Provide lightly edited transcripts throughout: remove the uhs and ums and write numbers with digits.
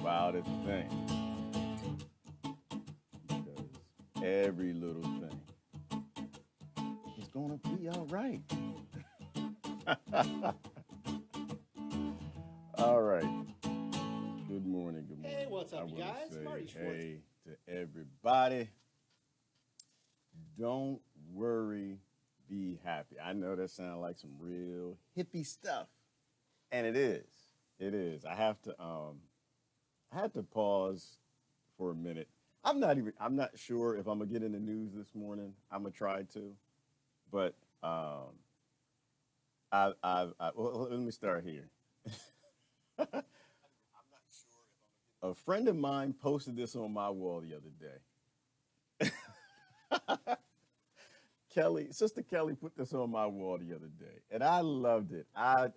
wildest thing because every little thing is gonna be all right. All right. Good morning. Good Hey, morning. what's I up, you want to guys? say Marty Schwartz. hey to everybody. Don't worry, be happy. I know that sounds like some real hippie stuff, and it is. It is. I had to pause for a minute. I'm not sure if I'm gonna get in the news this morning. I'm gonna try to, but well, let me start here. A friend of mine posted this on my wall the other day. Sister Kelly put this on my wall the other day, and I loved it. I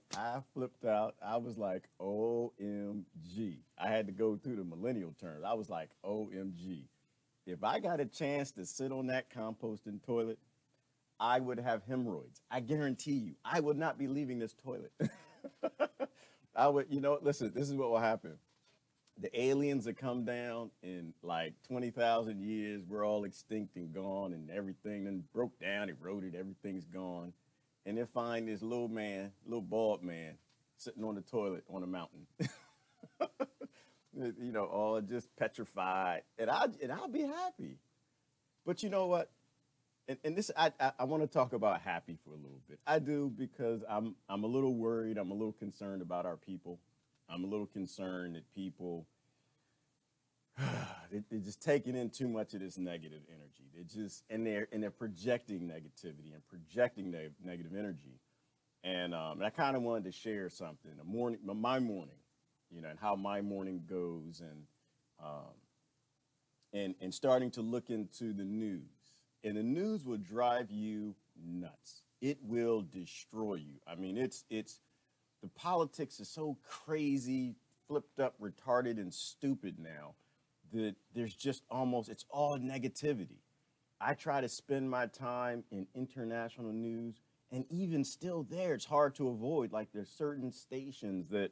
flipped out. I was like, OMG. I had to go through the millennial terms. I was like, OMG. If I got a chance to sit on that composting toilet, I would have hemorrhoids. I guarantee you, I would not be leaving this toilet. I would, listen, this is what will happen. The aliens that come down in like 20,000 years, we're all extinct and gone, and everything then broke down, eroded, everything's gone. And they find this little man, little bald man, sitting on the toilet on a mountain, all just petrified. And I'll be happy. But you know what? And this I want to talk about happy for a little bit. I do because I'm a little worried. I'm a little concerned about our people. I'm a little concerned that people they're just taking in too much of this negative energy. They're projecting negativity and projecting negative energy. And I kind of wanted to share something. My morning, and how my morning goes, um, and starting to look into the news. And the news will drive you nuts. It will destroy you. I mean, it's the politics is so crazy, flipped up, retarded, and stupid now that there's just almost it's all negativity. I try to spend my time in international news, and even still there, it's hard to avoid. Like there's certain stations that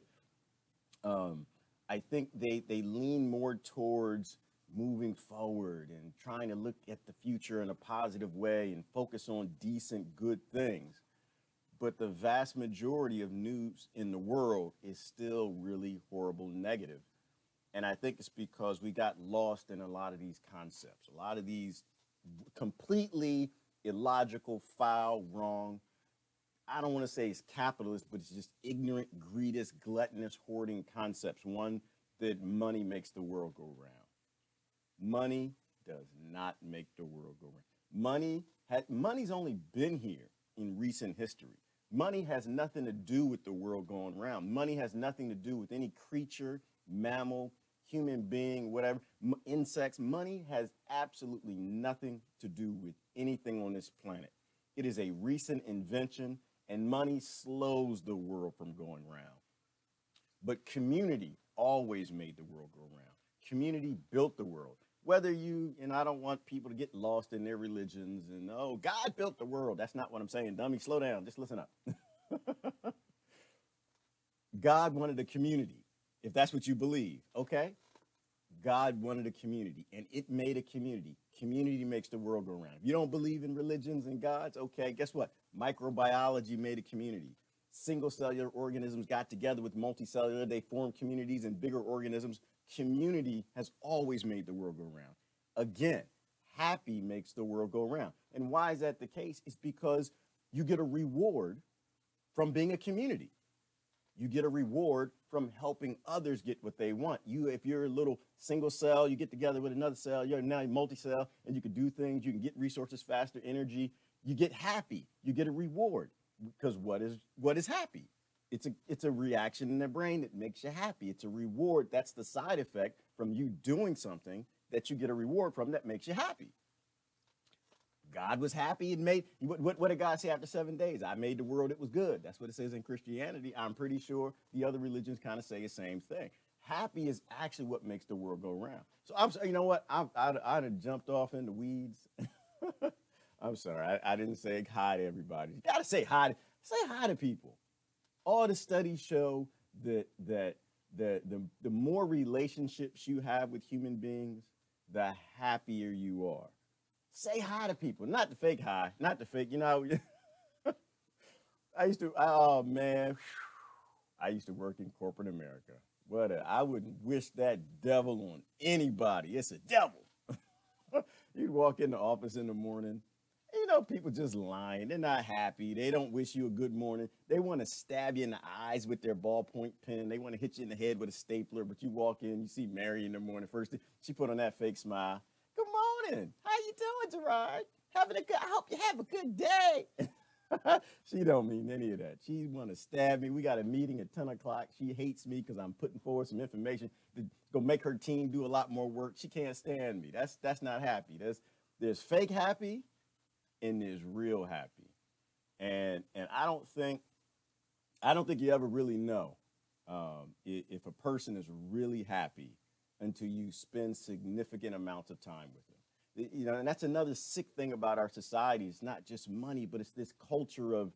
um, I think they lean more towards moving forward and trying to look at the future in a positive way and focus on decent, good things. But the vast majority of news in the world is still really horrible, negative. And I think it's because we got lost in a lot of these concepts, a lot of these completely illogical, foul, wrong. I don't want to say it's capitalist, but it's just ignorant, greedous, gluttonous, hoarding concepts. One that money makes the world go round. Money does not make the world go round. Money's only been here in recent history. Money has nothing to do with the world going round. Money has nothing to do with any creature, mammal, human being, whatever, insects. Money has absolutely nothing to do with anything on this planet. It is a recent invention, and money slows the world from going round. But community always made the world go round. Community built the world. And I don't want people to get lost in their religions and, oh, God built the world. That's not what I'm saying. Dummy, slow down. Just listen up. God wanted a community, if that's what you believe, okay? God wanted a community, and it made a community. Community makes the world go round. If you don't believe in religions and gods, okay, guess what? Microbiology made a community. Single cellular organisms got together with multicellular. They formed communities and bigger organisms. Community has always made the world go round. Again, happy makes the world go round. And why is that the case? It's because you get a reward from being a community. You get a reward from helping others get what they want. If you're a little single cell, you get together with another cell, you're now multi-cell, and you can do things, you can get resources faster, energy, you get happy, you get a reward. Because what is happy? It's a reaction in the brain that makes you happy. It's a reward. That's the side effect from you doing something that you get a reward from that makes you happy. God was happy and made what did God say after 7 days? I made the world, it was good. That's what it says in Christianity. I'm pretty sure the other religions kind of say the same thing. Happy is actually what makes the world go round. So I'm sorry, you know what? I'd have jumped off in the weeds. I'm sorry, I didn't say hi to everybody. You gotta say hi to people. All the studies show that the more relationships you have with human beings, the happier you are. Say hi to people, not the fake hi, not the fake. I used to. Oh man, I used to work in corporate America. I wouldn't wish that devil on anybody. It's a devil. You'd walk in the office in the morning. People just lying. They're not happy. They don't wish you a good morning. They want to stab you in the eyes with their ballpoint pen. They want to hit you in the head with a stapler. But you walk in, you see Mary in the morning. First, she put on that fake smile. Good morning. How you doing, Gerard? I hope you have a good day. She don't mean any of that. She want to stab me. We got a meeting at 10 o'clock. She hates me because I'm putting forward some information to go make her team do a lot more work. She can't stand me. That's not happy. There's fake happy and there's real happy. And I don't think you ever really know if a person is really happy until you spend significant amounts of time with them. And that's another sick thing about our society. It's not just money, but it's this culture of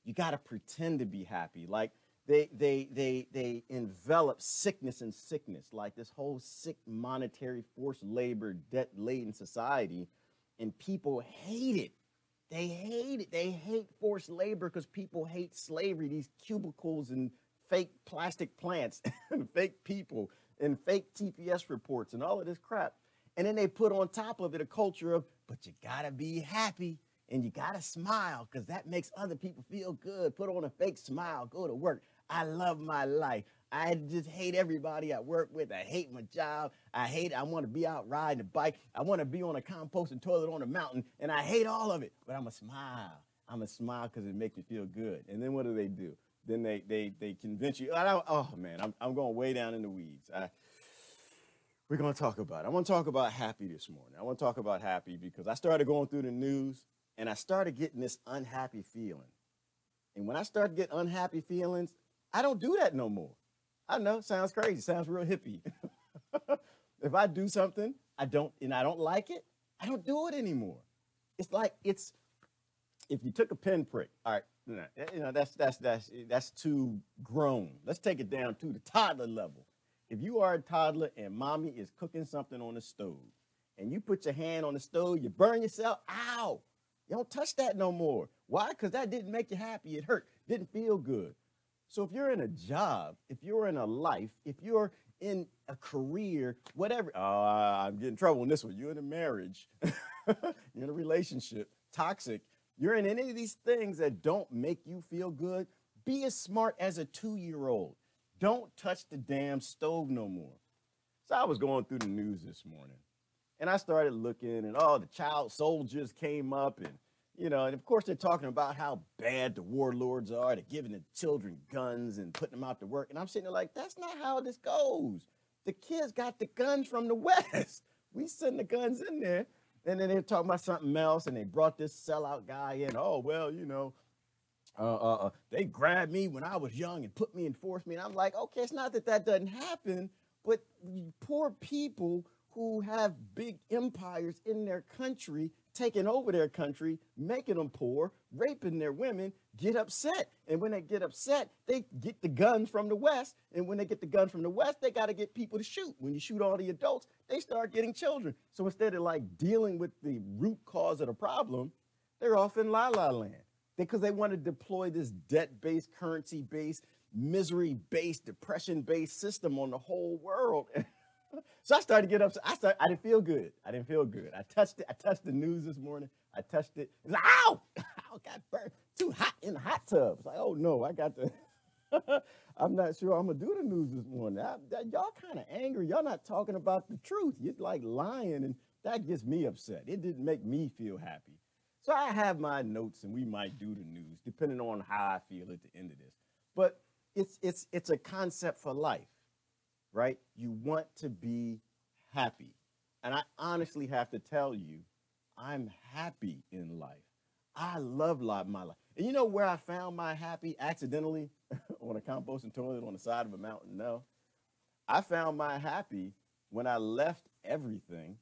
you got to pretend to be happy. Like they envelop sickness in sickness, like this whole sick monetary forced labor debt laden society, and people hate it. They hate it. They hate forced labor because people hate slavery, these cubicles and fake plastic plants and fake people and fake TPS reports and all of this crap. And then they put on top of it a culture of, but you gotta be happy and you gotta smile because that makes other people feel good. Put on a fake smile, go to work. I love my life. I just hate everybody I work with. I hate my job. I want to be out riding a bike. I want to be on a composting toilet on a mountain, and I hate all of it. But I'm a smile. I'm a smile because it makes me feel good. And then what do? Then they convince you. Oh man, I'm going way down in the weeds. We're going to talk about it. I want to talk about happy this morning. I want to talk about happy because I started going through the news and I started getting this unhappy feeling. And when I start getting unhappy feelings, I don't do that no more. I know, sounds crazy, sounds real hippie. If I do something I don't like it, I don't do it anymore. It's like if you took a pinprick, all right, that's too grown. Let's take it down to the toddler level. If you are a toddler and mommy is cooking something on the stove and you put your hand on the stove, you burn yourself, ow, you don't touch that no more. Why? Because that didn't make you happy. It hurt, didn't feel good. So if you're in a job, if you're in a life, if you're in a career, whatever, I'm getting in trouble in this one. You're in a marriage, you're in a relationship, toxic, you're in any of these things that don't make you feel good, be as smart as a 2-year-old. Don't touch the damn stove no more. So I was going through the news this morning and I started looking and the child soldiers came up and and of course they're talking about how bad the warlords are. They're giving the children guns and putting them out to work. And I'm sitting there like, that's not how this goes. The kids got the guns from the West. We send the guns in there. And then they're talking about something else and they brought this sellout guy in. Oh, well, they grabbed me when I was young and put me and forced me. And I'm like, okay, it's not that doesn't happen, but poor people who have big empires in their country, taking over their country, making them poor, raping their women, get upset. And when they get upset, they get the guns from the West. And when they get the guns from the West, they got to get people to shoot. When you shoot all the adults, they start getting children. So instead of like dealing with the root cause of the problem, they're off in la-la land. Because they want to deploy this debt-based, currency-based, misery-based, depression-based system on the whole world. So I started to get upset. I didn't feel good. I touched it. I touched the news this morning. I touched it. It's like, ow! I got burned. Too hot in the hot tub. It's like, oh no, I got the. I'm not sure I'm gonna do the news this morning. Y'all kind of angry. Y'all not talking about the truth. You're like lying, and that gets me upset. It didn't make me feel happy. So I have my notes, and we might do the news depending on how I feel at the end of this. But it's a concept for life. Right? You want to be happy. And I honestly have to tell you, I'm happy in life. I love my life. And you know where I found my happy accidentally? On a composting toilet on the side of a mountain? No. I found my happy when I left everything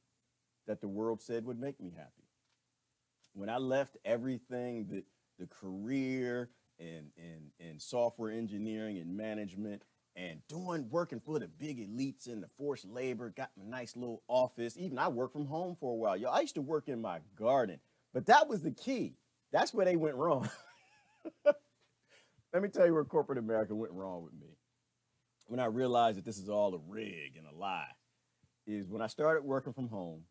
that the world said would make me happy. When I left everything that the career and software engineering and management and working for the big elites in the forced labor, got my nice little office. Even I worked from home for a while. Yo, I used to work in my garden, but that was the key. That's where they went wrong. Let me tell you where corporate America went wrong with me. When I realized that this is all a rig and a lie, is when I started working from home.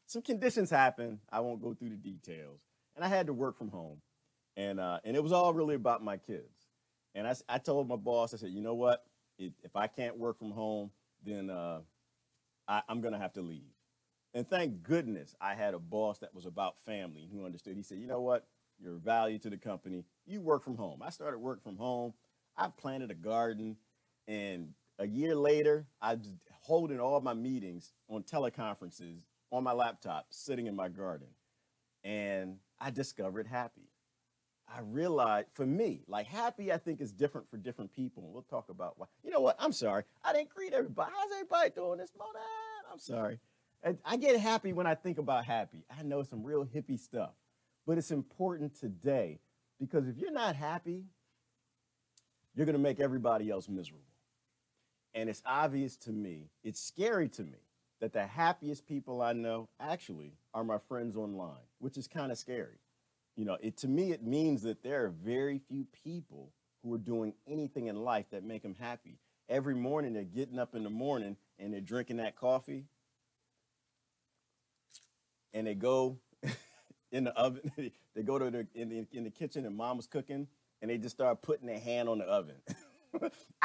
Some conditions happened. I won't go through the details, and I had to work from home, and it was all really about my kids. And I told my boss, I said, you know what? If I can't work from home, then I'm gonna have to leave. And thank goodness I had a boss that was about family who understood. He said, you know what? You're a value to the company. You work from home. I started working from home. I planted a garden, and a year later, I was holding all my meetings on teleconferences on my laptop, sitting in my garden. And I discovered happy. I realized for me, like happy, I think is different for different people. We'll talk about why. You know what? I'm sorry. I didn't greet everybody. How's everybody doing this morning? I'm sorry. And I get happy when I think about happy. I know some real hippie stuff, but it's important today because if you're not happy, you're going to make everybody else miserable. And it's obvious to me, it's scary to me that the happiest people I know actually are my friends online, which is kind of scary. You know, to me, it means that there are very few people who are doing anything in life that make them happy. Every morning, they're getting up in the morning and they're drinking that coffee and they go in the oven. They go to in the kitchen and mama's cooking and they just start putting their hand on the oven.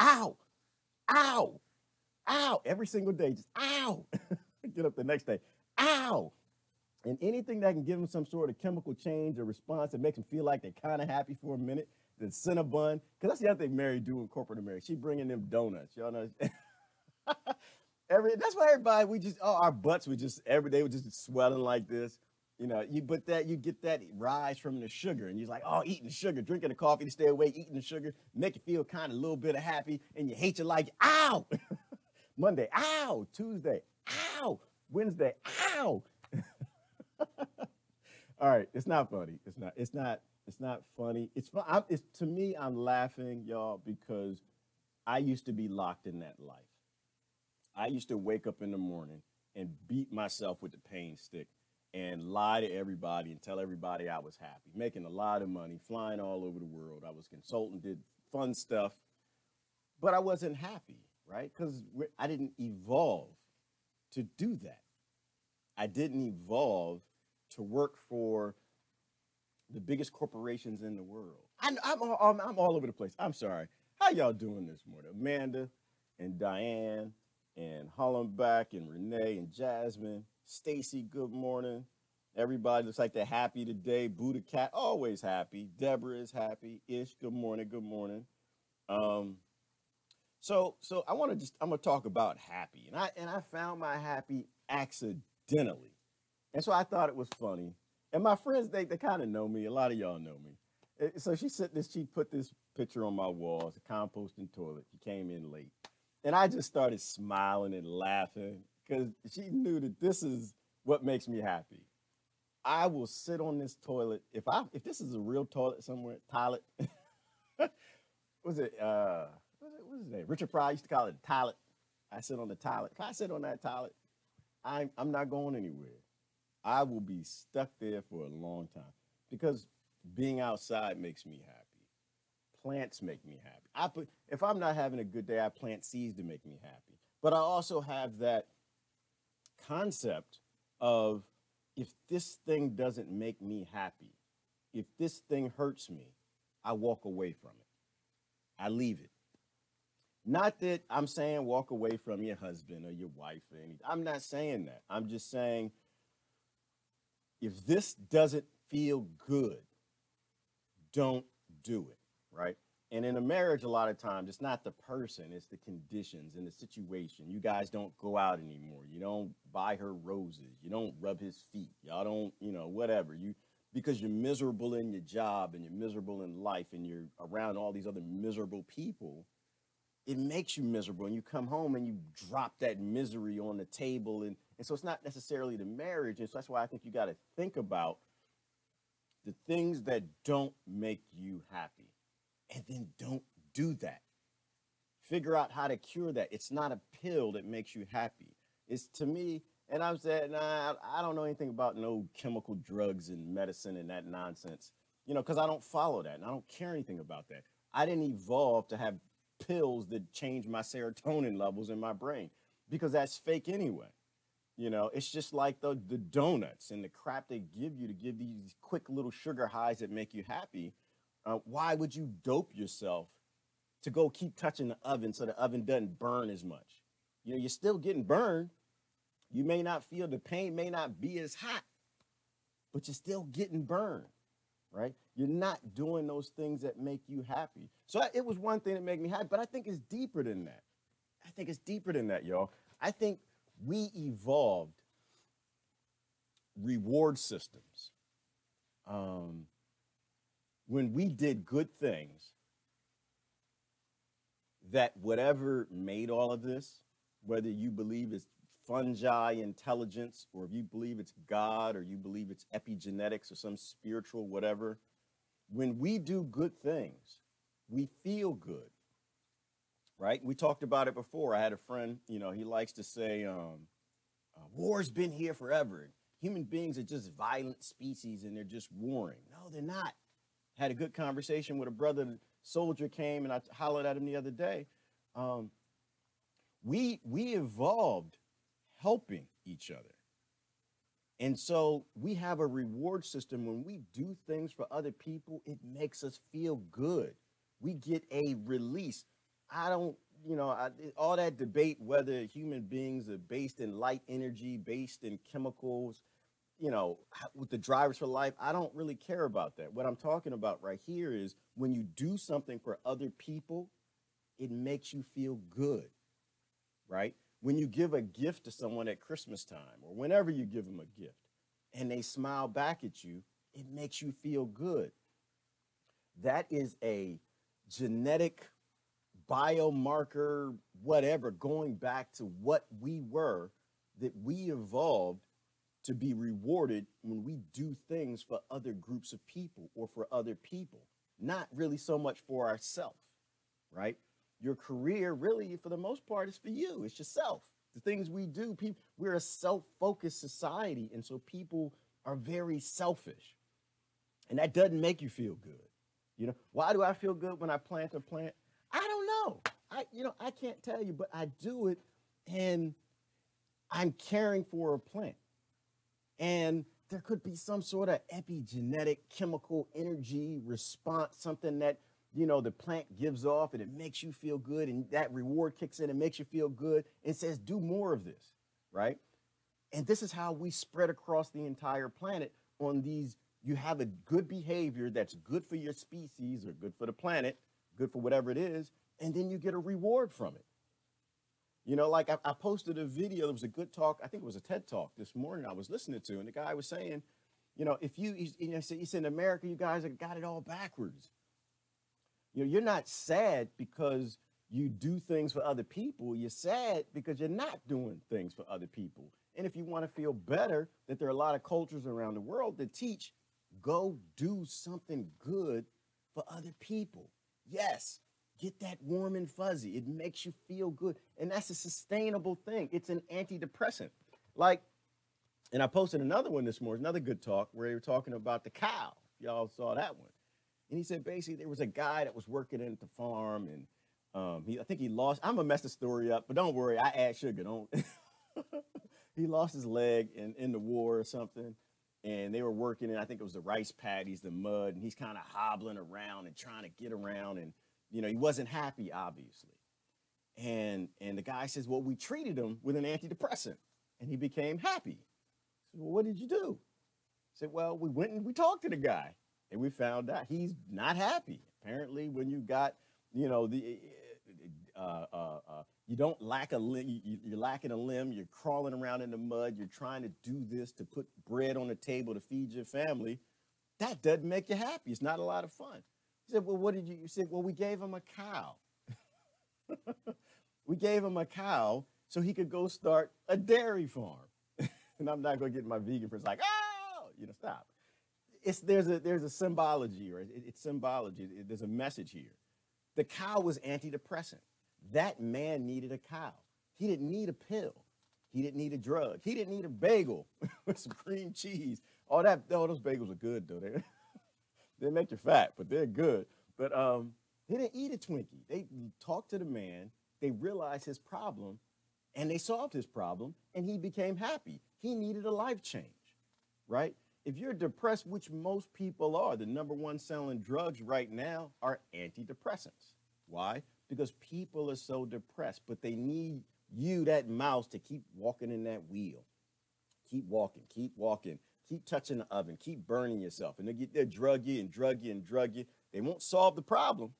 Ow, ow, ow, every single day, just ow. Get up the next day, ow. And anything that can give them some sort of chemical change or response that makes them feel like they're kind of happy for a minute, the Cinnabon, because that's the other thing Mary do in corporate America. She bringing them donuts, y'all know. That's why everybody, our butts would just, every day would just swelling like this. You know, you get that rise from the sugar, and you're like, oh, eating the sugar, drinking the coffee to stay awake, eating the sugar, make you feel kind of a little bit of happy, and you hate your life, ow! Monday, ow! Tuesday, ow! Wednesday, ow! All right, it's not funny. It's not funny. It's fun. To me, I'm laughing, y'all, because I used to be locked in that life. I used to wake up in the morning and beat myself with the pain stick and lie to everybody and tell everybody I was happy, making a lot of money, flying all over the world. I was consulting, did fun stuff, but I wasn't happy, right? Because I didn't evolve to do that. I didn't evolve to work for the biggest corporations in the world. I'm all over the place. I'm sorry. How y'all doing this morning? Amanda and Diane and Hollenbeck and Renee and Jasmine. Stacy, good morning. Everybody looks like they're happy today. Buddha Cat, always happy. Deborah is happy. Ish, good morning, good morning. So I'm gonna talk about happy. And I found my happy accidentally. And so I thought it was funny. And my friends, they kind of know me. A lot of y'all know me. So she put this picture on my wall. It's a composting toilet. She came in late. And I just started smiling and laughing because she knew that this is what makes me happy. I will sit on this toilet. If this is a real toilet somewhere, toilet. What's his name? Richard Pryor used to call it a toilet. I sit on the toilet. If I sit on that toilet, I'm not going anywhere. I will be stuck there for a long time because being outside makes me happy. Plants make me happy. If I'm not having a good day, I plant seeds to make me happy. But I also have that concept of if this thing doesn't make me happy, if this thing hurts me, I walk away from it. I leave it. Not that I'm saying walk away from your husband or your wife or anything. I'm not saying that. I'm just saying if this doesn't feel good, don't do it, right? And in a marriage, a lot of times, it's not the person, it's the conditions and the situation. You guys don't go out anymore. You don't buy her roses. You don't rub his feet. Y'all don't, whatever. Because you're miserable in your job and you're miserable in life and you're around all these other miserable people, it makes you miserable. And you come home and you drop that misery on the table. And so it's not necessarily the marriage. And so that's why I think you got to think about the things that don't make you happy. And then don't do that. Figure out how to cure that. It's not a pill that makes you happy. It's to me, and I'm saying, nah, I don't know anything about no chemical drugs and medicine and that nonsense, because I don't follow that and I don't care anything about that. I didn't evolve to have pills that change my serotonin levels in my brain because that's fake anyway. It's just like the donuts and the crap they give you to give these quick little sugar highs that make you happy. Why would you dope yourself to go keep touching the oven so the oven doesn't burn as much? You're still getting burned. You may not feel the pain, may not be as hot, but you're still getting burned, right? You're not doing those things that make you happy. So it was one thing that made me happy, but I think it's deeper than that. I think it's deeper than that, y'all. I think we evolved reward systems. When we did good things, that whatever made all of this, whether you believe it's fungi intelligence, or if you believe it's God, or you believe it's epigenetics or some spiritual whatever, when we do good things, we feel good, right? We talked about it before. I had a friend, he likes to say, war's been here forever. Human beings are just violent species and they're just warring. No, they're not. Had a good conversation with a brother soldier came, and I hollered at him the other day. We evolved helping each other. And so we have a reward system. When we do things for other people, it makes us feel good. We get a release. I don't, all that debate whether human beings are based in light energy, based in chemicals, with the drivers for life, I don't really care about that. What I'm talking about right here is when you do something for other people, it makes you feel good, right? When you give a gift to someone at Christmas time or whenever you give them a gift and they smile back at you, it makes you feel good. That is a genetic biomarker, whatever, going back to what we were, that we evolved to be rewarded when we do things for other groups of people or for other people, not really so much for ourselves, right? Your career really, for the most part, is for you. It's yourself. The things we do, we're a self-focused society, and so people are very selfish, and that doesn't make you feel good. Why do I feel good when I plant a plant? I don't know. I can't tell you, but I do it, and I'm caring for a plant. And there could be some sort of epigenetic chemical energy response, something that, the plant gives off and it makes you feel good. And that reward kicks in and makes you feel good and says, do more of this, right? And this is how we spread across the entire planet on these. You have a good behavior that's good for your species or good for the planet, good for whatever it is, and then you get a reward from it. Like I posted a video. There was a good talk. I think it was a TED talk this morning I was listening to. And the guy was saying, if he said, in America, you guys have got it all backwards. You're not sad because you do things for other people. You're sad because you're not doing things for other people. And if you want to feel better, that there are a lot of cultures around the world that teach, go do something good for other people. Yes. Get that warm and fuzzy. It makes you feel good. And that's a sustainable thing. It's an antidepressant. And I posted another one this morning, another good talk, where they were talking about the cow. Y'all saw that one. And he said, basically, there was a guy that was working at the farm, and I think he lost. I'm going to mess the story up, but don't worry. I add sugar. Don't. He lost his leg in the war or something. And they were working in, I think it was the rice paddies, the mud, and he's kind of hobbling around and trying to get around, and he wasn't happy, obviously. And the guy says, well, we treated him with an antidepressant, and he became happy. I said, well, what did you do? I said, well, we went and we talked to the guy, and we found out he's not happy. Apparently, when you got, you don't lack a limb, you're lacking a limb, you're crawling around in the mud, you're trying to do this to put bread on the table to feed your family. That doesn't make you happy. It's not a lot of fun. He said, well, what did you said, well, we gave him a cow. We gave him a cow so he could go start a dairy farm. And I'm not going to get my vegan friends like, oh, stop. There's a symbology, right? It's symbology. There's a message here. The cow was antidepressant. That man needed a cow. He didn't need a pill. He didn't need a drug. He didn't need a bagel with some cream cheese. All that, oh, those bagels are good though. They make you fat, but they're good. But he didn't eat a Twinkie. They talked to the man. They realized his problem, and they solved his problem, and he became happy. He needed a life change, right? If you're depressed, which most people are, the number one selling drugs right now are antidepressants. Why? Because people are so depressed, but they need you, that mouse, to keep walking in that wheel. Keep walking, keep touching the oven, keep burning yourself. And they'll drug you and drug you and drug you. They won't solve the problem,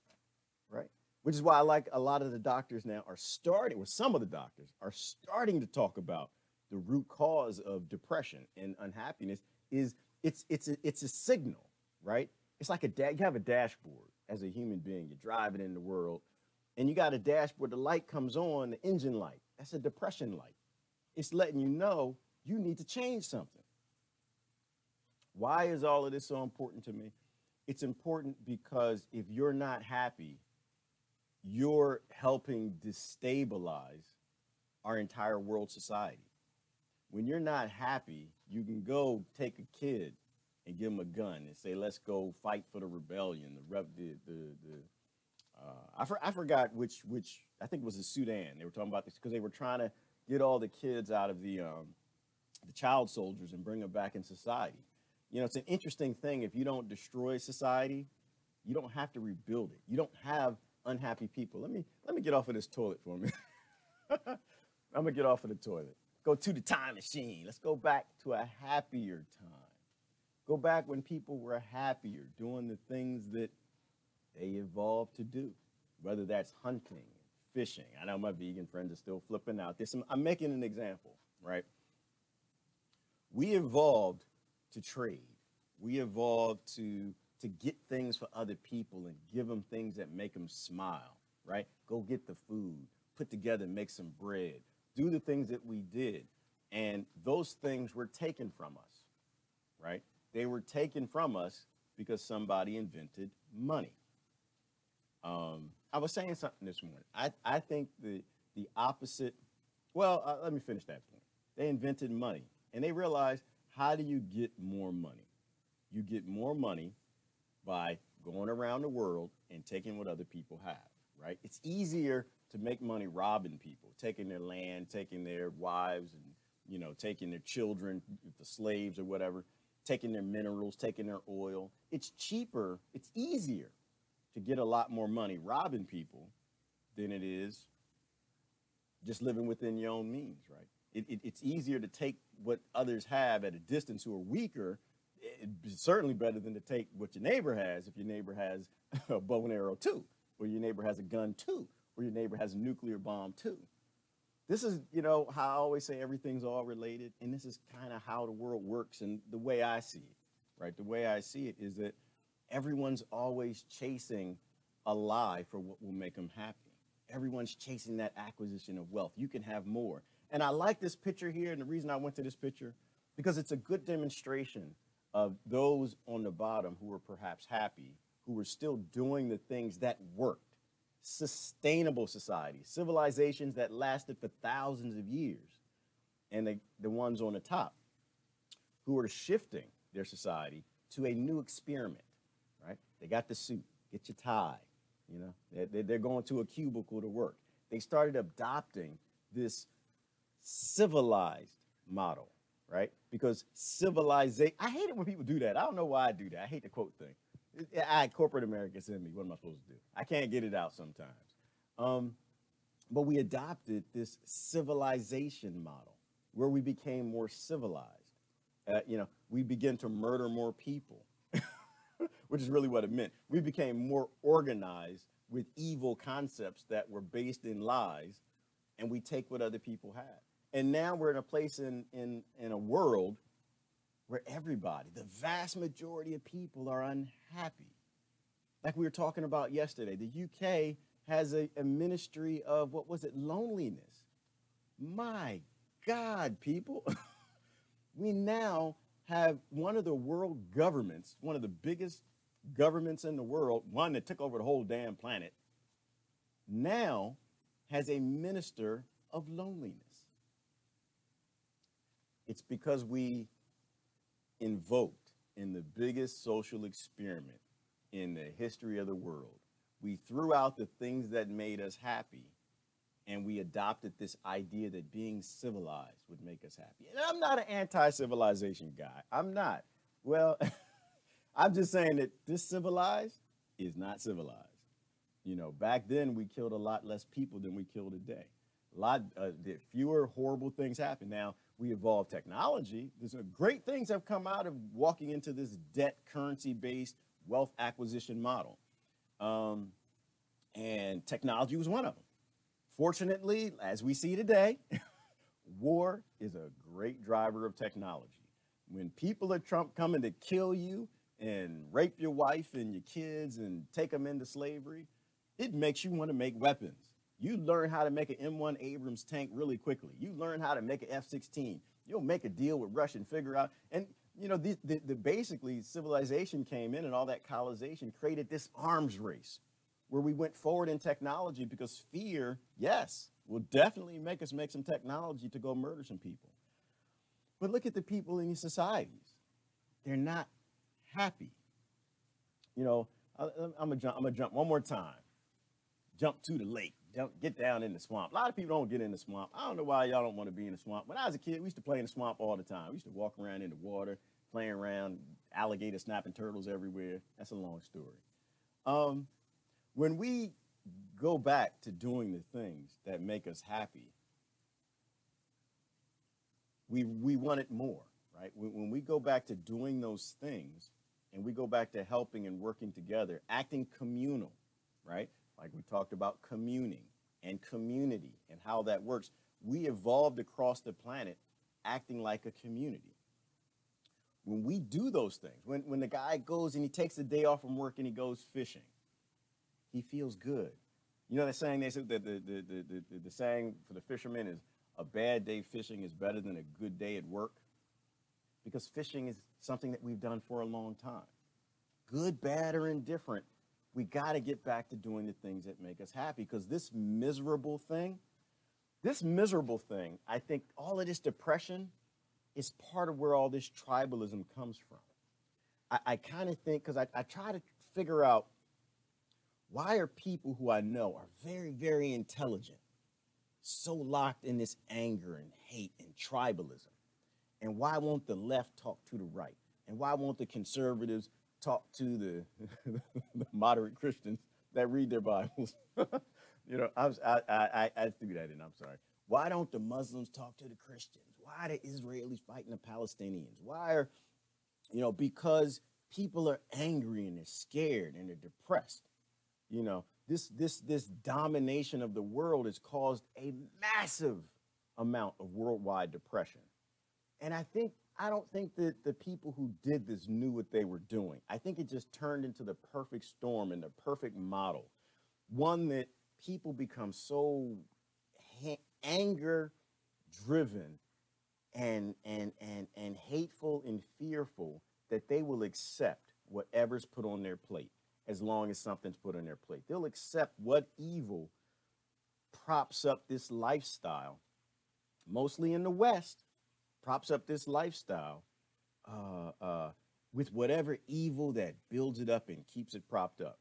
right? Which is why I like a lot of the doctors now are starting, or some of the doctors are starting to talk about the root cause of depression and unhappiness is it's a signal, right? It's like you have a dashboard as a human being. You're driving in the world, and you got a dashboard. The light comes on, the engine light. That's a depression light. It's letting you know you need to change something. Why is all of this so important to me? It's important because if you're not happy, you're helping destabilize our entire world society. When you're not happy, you can go take a kid and give him a gun and say, let's go fight for the rebellion. I forgot which, I think it was the Sudan. They were talking about this because they were trying to get all the kids out of the child soldiers and bring them back in society. You know, it's an interesting thing. If you don't destroy society, you don't have to rebuild it. You don't have unhappy people. Let me get off of this toilet for a minute. I'm gonna get off of the toilet. Go to the time machine. Let's go back to a happier time. Go back when people were happier, doing the things that they evolved to do, whether that's hunting, fishing. I know my vegan friends are still flipping out. I'm making an example, right? We evolved to trade. We evolved to get things for other people and give them things that make them smile, right? Go get the food, put together, make some bread, do the things that we did. And those things were taken from us, right? They were taken from us because somebody invented money. I was saying something this morning. I think the opposite, well, let me finish that point. They invented money, and they realized, how do you get more money? You get more money by going around the world and taking what other people have, right? It's easier to make money robbing people, taking their land, taking their wives, and, you know, taking their children, the slaves or whatever, taking their minerals, taking their oil. It's cheaper, it's easier to get a lot more money robbing people than it is just living within your own means, right? It's easier to take what others have at a distance who are weaker. It's certainly better than to take what your neighbor has if your neighbor has a bow and arrow too, or your neighbor has a gun too, or your neighbor has a nuclear bomb too. This is, you know, how I always say everything's all related, and this is kind of how the world works and the way I see it, right? The way I see it is that everyone's always chasing a lie for what will make them happy. Everyone's chasing that acquisition of wealth. You can have more. And I like this picture here, and the reason I went to this picture, because it's a good demonstration of those on the bottom who were perhaps happy, who were still doing the things that worked. Sustainable society, civilizations that lasted for thousands of years, and the ones on the top who are shifting their society to a new experiment, right? They got the suit, get your tie, you know, they're going to a cubicle to work. They started adopting this civilized model, right? Because civilization, I hate it when people do that. I don't know why I do that. I hate the quote thing. Corporate America's in me. What am I supposed to do? I can't get it out sometimes. But we adopted this civilization model where we became more civilized. You know, we began to murder more people, which is really what it meant. We became more organized with evil concepts that were based in lies, and we take what other people have. And now we're in a place in a world where everybody, the vast majority of people, are unhappy. Like we were talking about yesterday, the UK has a ministry of, what was it, loneliness. My God, people. We now have one of the world governments, one of the biggest governments in the world, one that took over the whole damn planet, now has a minister of loneliness. It's because we invoked in the biggest social experiment in the history of the world. We threw out the things that made us happy, and we adopted this idea that being civilized would make us happy. And I'm not an anti-civilization guy. I'm not. Well, I'm just saying that this civilized is not civilized. You know, back then we killed a lot less people than we kill today. Fewer horrible things happen. Now, we evolved technology. There's great things have come out of walking into this debt currency-based wealth acquisition model. And technology was one of them. Fortunately, as we see today, war is a great driver of technology. When people are coming to kill you and rape your wife and your kids and take them into slavery, it makes you want to make weapons. You learn how to make an M1 Abrams tank really quickly. You learn how to make an F-16. You'll make a deal with Russia and figure out. And, you know, basically civilization came in, and all that colonization created this arms race where we went forward in technology because fear, yes, will definitely make us make some technology to go murder some people. But look at the people in these societies. They're not happy. You know, I'm gonna jump one more time. Jump to the lake. Get down in the swamp. A lot of people don't get in the swamp. I don't know why y'all don't want to be in the swamp. When I was a kid, we used to play in the swamp all the time. We used to walk around in the water, playing around, alligators snapping turtles everywhere. That's a long story. When we go back to doing the things that make us happy, we want it more, right? When we go back to doing those things and we go back to helping and working together, acting communal, right? Like we talked about communing and community and how that works. We evolved across the planet acting like a community. When we do those things, when the guy goes and he takes a day off from work and he goes fishing, he feels good. You know the saying, they said that the saying for the fishermen is a bad day fishing is better than a good day at work, because fishing is something that we've done for a long time. Good, bad, or indifferent, we got to get back to doing the things that make us happy, because this miserable thing, I think all of this depression is part of where all this tribalism comes from. I kind of think, because I try to figure out, why are people who I know are very, very intelligent so locked in this anger and hate and tribalism? And why won't the left talk to the right? And why won't the conservatives talk to the moderate Christians that read their Bibles? You know, I threw that in, I'm sorry. Why don't the Muslims talk to the Christians? Why are the Israelis fighting the Palestinians? Why are, you know, because people are angry and they're scared and they're depressed. You know, this domination of the world has caused a massive amount of worldwide depression. And I don't think that the people who did this knew what they were doing. I think it just turned into the perfect storm and the perfect model. One that people become so anger driven and hateful and fearful that they will accept whatever's put on their plate. As long as something's put on their plate, they'll accept what evil props up this lifestyle, mostly in the West, props up this lifestyle with whatever evil that builds it up and keeps it propped up.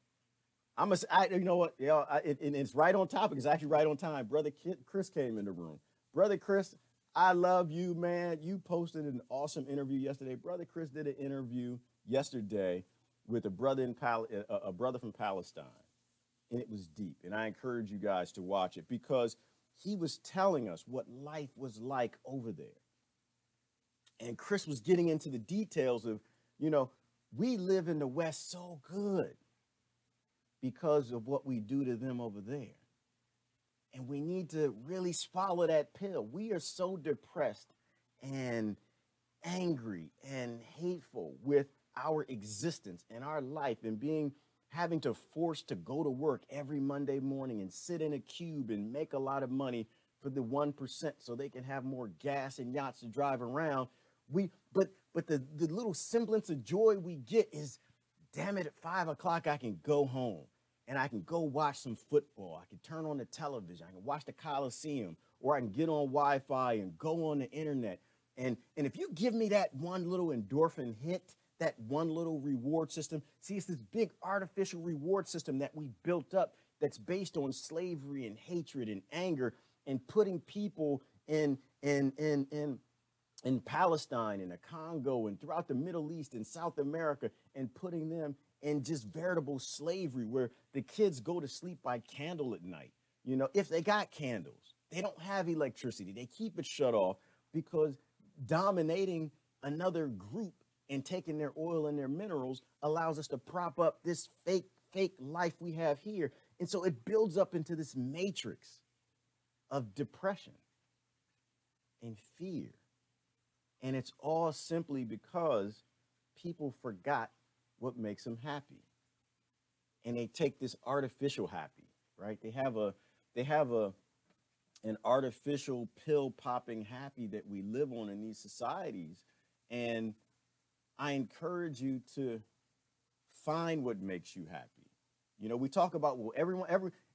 You know what? Yeah, it's right on topic. It's actually right on time. Brother Chris came in the room. Brother Chris, I love you, man. You posted an awesome interview yesterday. Brother Chris did an interview yesterday with a brother from Palestine, and it was deep. And I encourage you guys to watch it, because he was telling us what life was like over there. And Chris was getting into the details of, you know, we live in the West so good because of what we do to them over there. And we need to really swallow that pill. We are so depressed and angry and hateful with our existence and our life, and having to force to go to work every Monday morning and sit in a cube and make a lot of money for the 1% so they can have more gas and yachts to drive around. But the little semblance of joy we get is, damn it, at 5 o'clock I can go home and I can go watch some football. I can turn on the television. I can watch the Coliseum, or I can get on Wi-Fi and go on the internet. And if you give me that one little endorphin hit, that one little reward system, see, it's this big artificial reward system that we built up that's based on slavery and hatred and anger and putting people in Palestine and the Congo and throughout the Middle East and South America and putting them in just veritable slavery where the kids go to sleep by candle at night. You know, if they got candles, they don't have electricity. They keep it shut off because dominating another group and taking their oil and their minerals allows us to prop up this fake life we have here. And so it builds up into this matrix of depression and fear. And it's all simply because people forgot what makes them happy. And they take this artificial happy, right? They have an artificial pill popping happy that we live on in these societies. And I encourage you to find what makes you happy. You know, we talk about, well,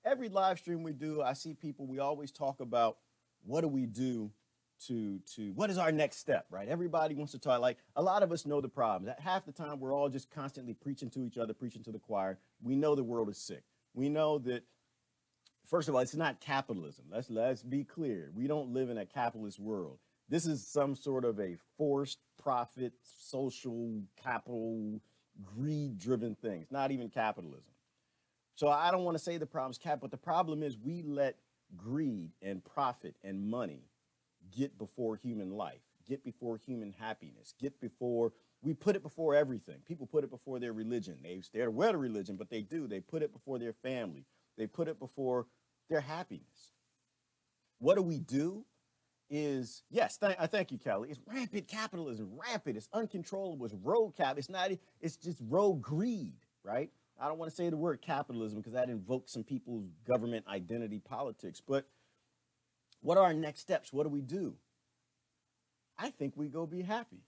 every live stream we do, I see people, we always talk about what do we do to what is our next step, right? Everybody wants to talk, like a lot of us know the problems. Half the time we're all just constantly preaching to each other, preaching to the choir. We know the world is sick. We know that, first of all, it's not capitalism. Let's be clear. We don't live in a capitalist world. This is some sort of a forced profit, social capital, greed-driven thing. It's not even capitalism. So I don't want to say the problem's but the problem is we let greed and profit and money get before human life, get before human happiness, we put it before everything. People put it before their religion. They're aware of religion, but they put it before their family. They put it before their happiness. What do we do? Is, yes, I thank you, Kelly. It's rampant capitalism, rampant. It's uncontrollable. It's rogue cap. It's just rogue greed, right? I don't want to say the word capitalism because that invokes some people's government identity politics. But what are our next steps? What do we do? I think we go be happy.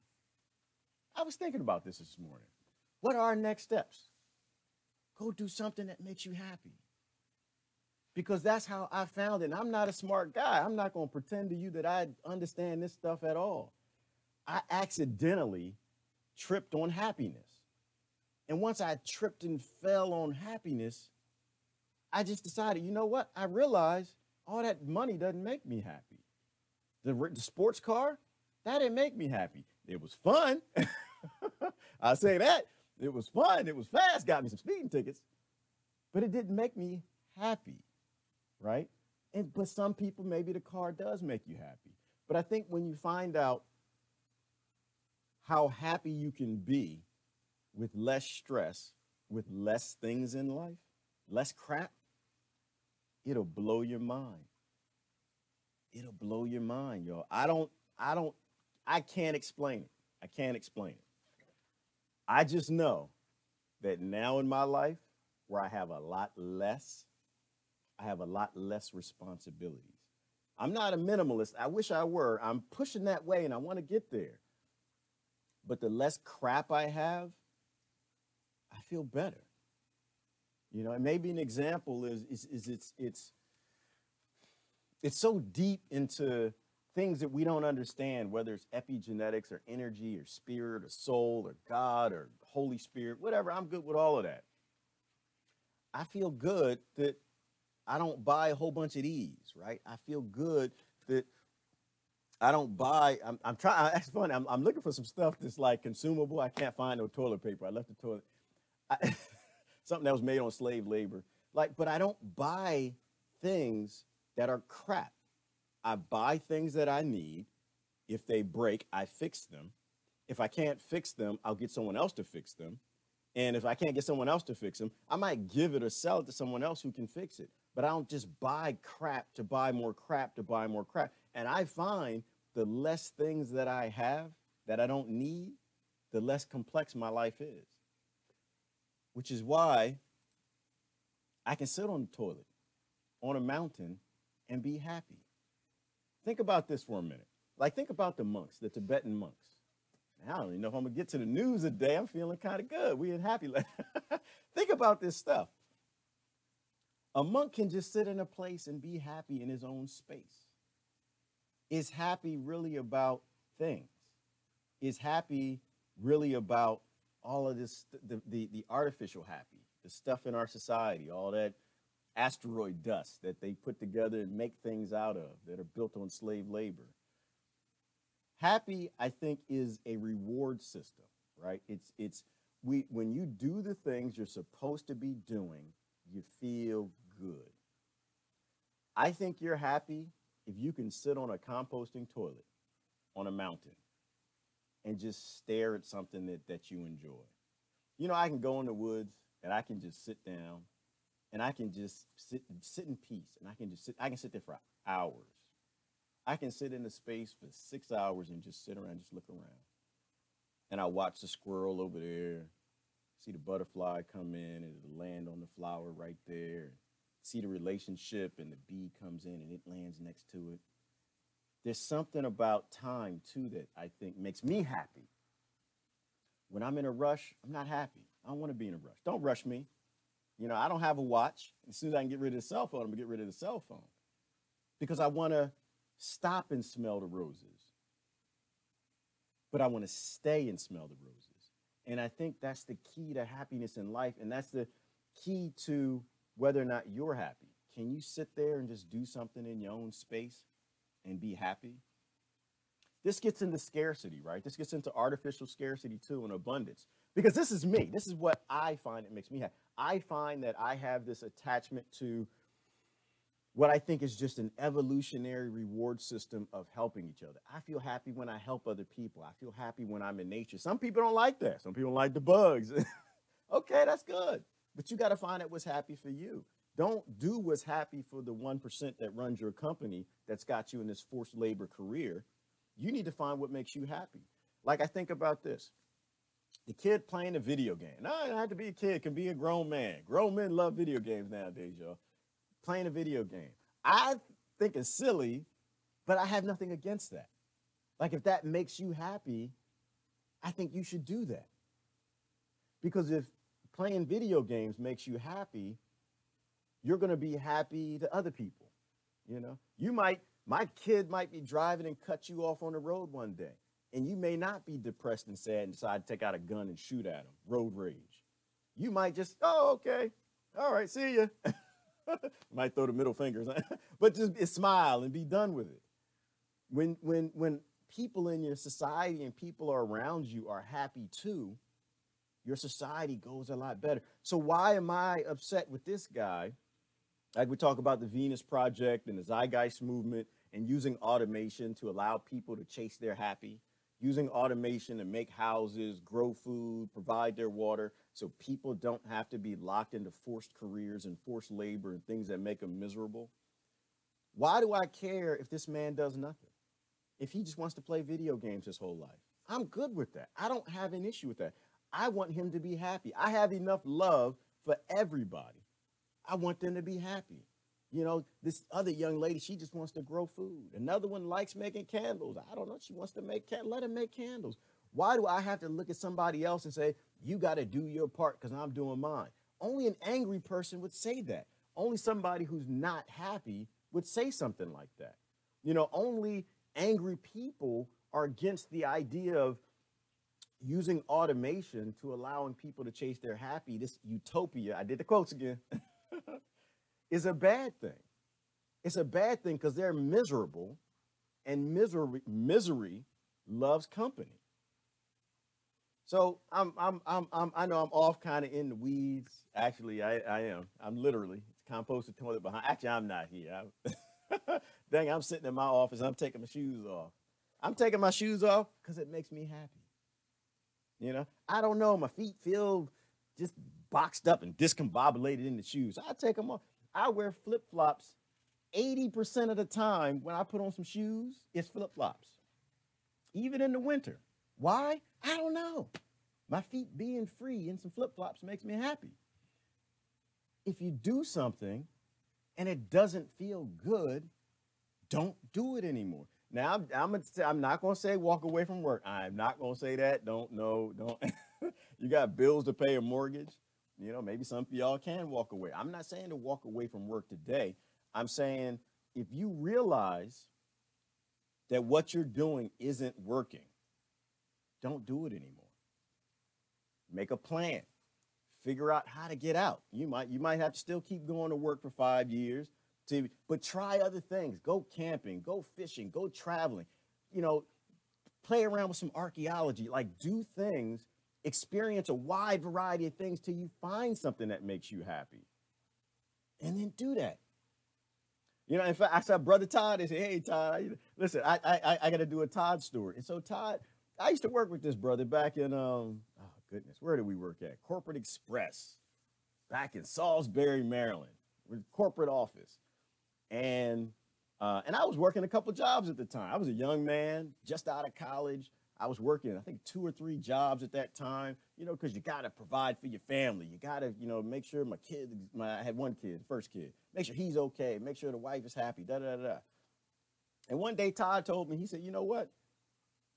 I was thinking about this morning. What are our next steps? Go do something that makes you happy. Because that's how I found it. And I'm not a smart guy. I'm not going to pretend to you that I understand this stuff at all. I accidentally tripped on happiness. And once I tripped and fell on happiness, I just decided, you know what? I realized all that money doesn't make me happy. The sports car, that didn't make me happy. It was fun. I say that. It was fun. It was fast. Got me some speeding tickets. But it didn't make me happy. Right? But some people, maybe the car does make you happy. But I think when you find out how happy you can be with less stress, with less things in life, less crap, it'll blow your mind. It'll blow your mind, y'all. I can't explain it. I can't explain it. I just know that now in my life, where I have a lot less responsibilities. I'm not a minimalist. I wish I were. I'm pushing that way and I want to get there. But the less crap I have, I feel better. You know, and maybe an example is it's so deep into things that we don't understand, whether it's epigenetics or energy or spirit or soul or God or Holy Spirit, whatever. I'm good with all of that. I feel good that I don't buy a whole bunch of these, right? I feel good that I don't buy, I'm trying, that's funny, I'm looking for some stuff that's like consumable. I can't find no toilet paper. I left the toilet, something that was made on slave labor. But I don't buy things that are crap. I buy things that I need. If they break, I fix them. If I can't fix them, I'll get someone else to fix them. And if I can't get someone else to fix them, I might give it or sell it to someone else who can fix it. But I don't just buy crap to buy more crap to buy more crap. And I find the less things that I have that I don't need, the less complex my life is. Which is why I can sit on the toilet, on a mountain, and be happy. Think about this for a minute. Think about the monks, the Tibetan monks. I don't even know if I'm going to get to the news today. I'm feeling kind of good. We ain't happy. Think about this stuff. A monk can just sit in a place and be happy in his own space. Is happy really about things? Is happy really about all of this, the artificial happy, the stuff in our society, all that asteroid dust that they put together and make things out of that are built on slave labor? Happy, I think, is a reward system, right? It's we when you do the things you're supposed to be doing, you feel good. I think you're happy if you can sit on a composting toilet on a mountain and just stare at something that you enjoy. You know, I can go in the woods and I can just sit down and I can just sit in peace and I can sit there for hours. I can sit in a space for 6 hours and just sit around, just look around. And I watch the squirrel over there, see the butterfly come in and it'll land on the flower right there. See the relationship and the bee comes in and it lands next to it. There's something about time too that I think makes me happy. When I'm in a rush, I'm not happy. I don't want to be in a rush. Don't rush me. You know, I don't have a watch. As soon as I can get rid of the cell phone, I'm gonna get rid of the cell phone because I want to stop and smell the roses, but I want to stay and smell the roses. And I think that's the key to happiness in life, and that's the key to whether or not you're happy. Can you sit there and just do something in your own space and be happy? This gets into scarcity, right? This gets into artificial scarcity too and abundance. Because this is me. This is what I find that makes me happy. I find that I have this attachment to what I think is just an evolutionary reward system of helping each other. I feel happy when I help other people. I feel happy when I'm in nature. Some people don't like that. Some people like the bugs. Okay, that's good. But you got to find out what's happy for you. Don't do what's happy for the 1% that runs your company that's got you in this forced labor career. You need to find what makes you happy. Like I think about this. The kid playing a video game. No, it doesn't have to be a kid. It can be a grown man. Grown men love video games nowadays, y'all. Playing a video game. I think it's silly, but I have nothing against that. Like if that makes you happy, I think you should do that. Because if playing video games makes you happy, you're going to be happy to other people. You know, my kid might be driving and cut you off on the road one day, and you may not be depressed and sad and decide to take out a gun and shoot at him, road rage. You might just, oh, okay, all right, see ya. Might throw the middle fingers, but just smile and be done with it. When people in your society and people around you are happy too, your society goes a lot better. So why am I upset with this guy? Like we talk about the Venus Project and the Zeitgeist movement and using automation to allow people to chase their happy, using automation to make houses, grow food, provide their water so people don't have to be locked into forced careers and forced labor and things that make them miserable. Why do I care if this man does nothing? If he just wants to play video games his whole life, I'm good with that. I don't have an issue with that. I want him to be happy. I have enough love for everybody. I want them to be happy. You know, this other young lady, she just wants to grow food. Another one likes making candles. I don't know. She wants to make candles. Let her make candles. Why do I have to look at somebody else and say, you got to do your part because I'm doing mine? Only an angry person would say that. Only somebody who's not happy would say something like that. You know, only angry people are against the idea of using automation to allowing people to chase their happy. This utopia, I did the quotes again, is a bad thing. It's a bad thing because they're miserable, and misery loves company. So I know I'm off kind of in the weeds. Actually, I am. I'm literally compost the toilet behind. Actually, I'm not here. Dang, I'm sitting in my office. I'm taking my shoes off. I'm taking my shoes off because it makes me happy. You know, I don't know. My feet feel just boxed up and discombobulated in the shoes. I take them off. I wear flip-flops 80% of the time. When I put on some shoes, it's flip-flops, even in the winter. Why? I don't know. My feet being free in some flip-flops makes me happy. If you do something and it doesn't feel good, don't do it anymore. Now, I'm not going to say walk away from work. I'm not going to say that. Don't. You got bills to pay, a mortgage. You know, maybe some of y'all can walk away. I'm not saying to walk away from work today. I'm saying if you realize that what you're doing isn't working, don't do it anymore. Make a plan. Figure out how to get out. You might have to still keep going to work for 5 years, but try other things. Go camping, go fishing, go traveling. You know, play around with some archaeology. Like do things, experience a wide variety of things till you find something that makes you happy, and then do that. You know, in fact, I saw Brother Todd. They said, "Hey, Todd, listen, I got to do a Todd story." And so Todd, I used to work with this brother back in oh goodness, where did we work at? Corporate Express, back in Salisbury, Maryland, with corporate office, and I was working a couple jobs at the time. I was a young man, just out of college. I was working, I think, 2 or 3 jobs at that time, you know, because you got to provide for your family. You got to, you know, make sure I had one kid, first kid, make sure he's okay, make sure the wife is happy, da, da, da, da. And one day Todd told me, he said, you know what?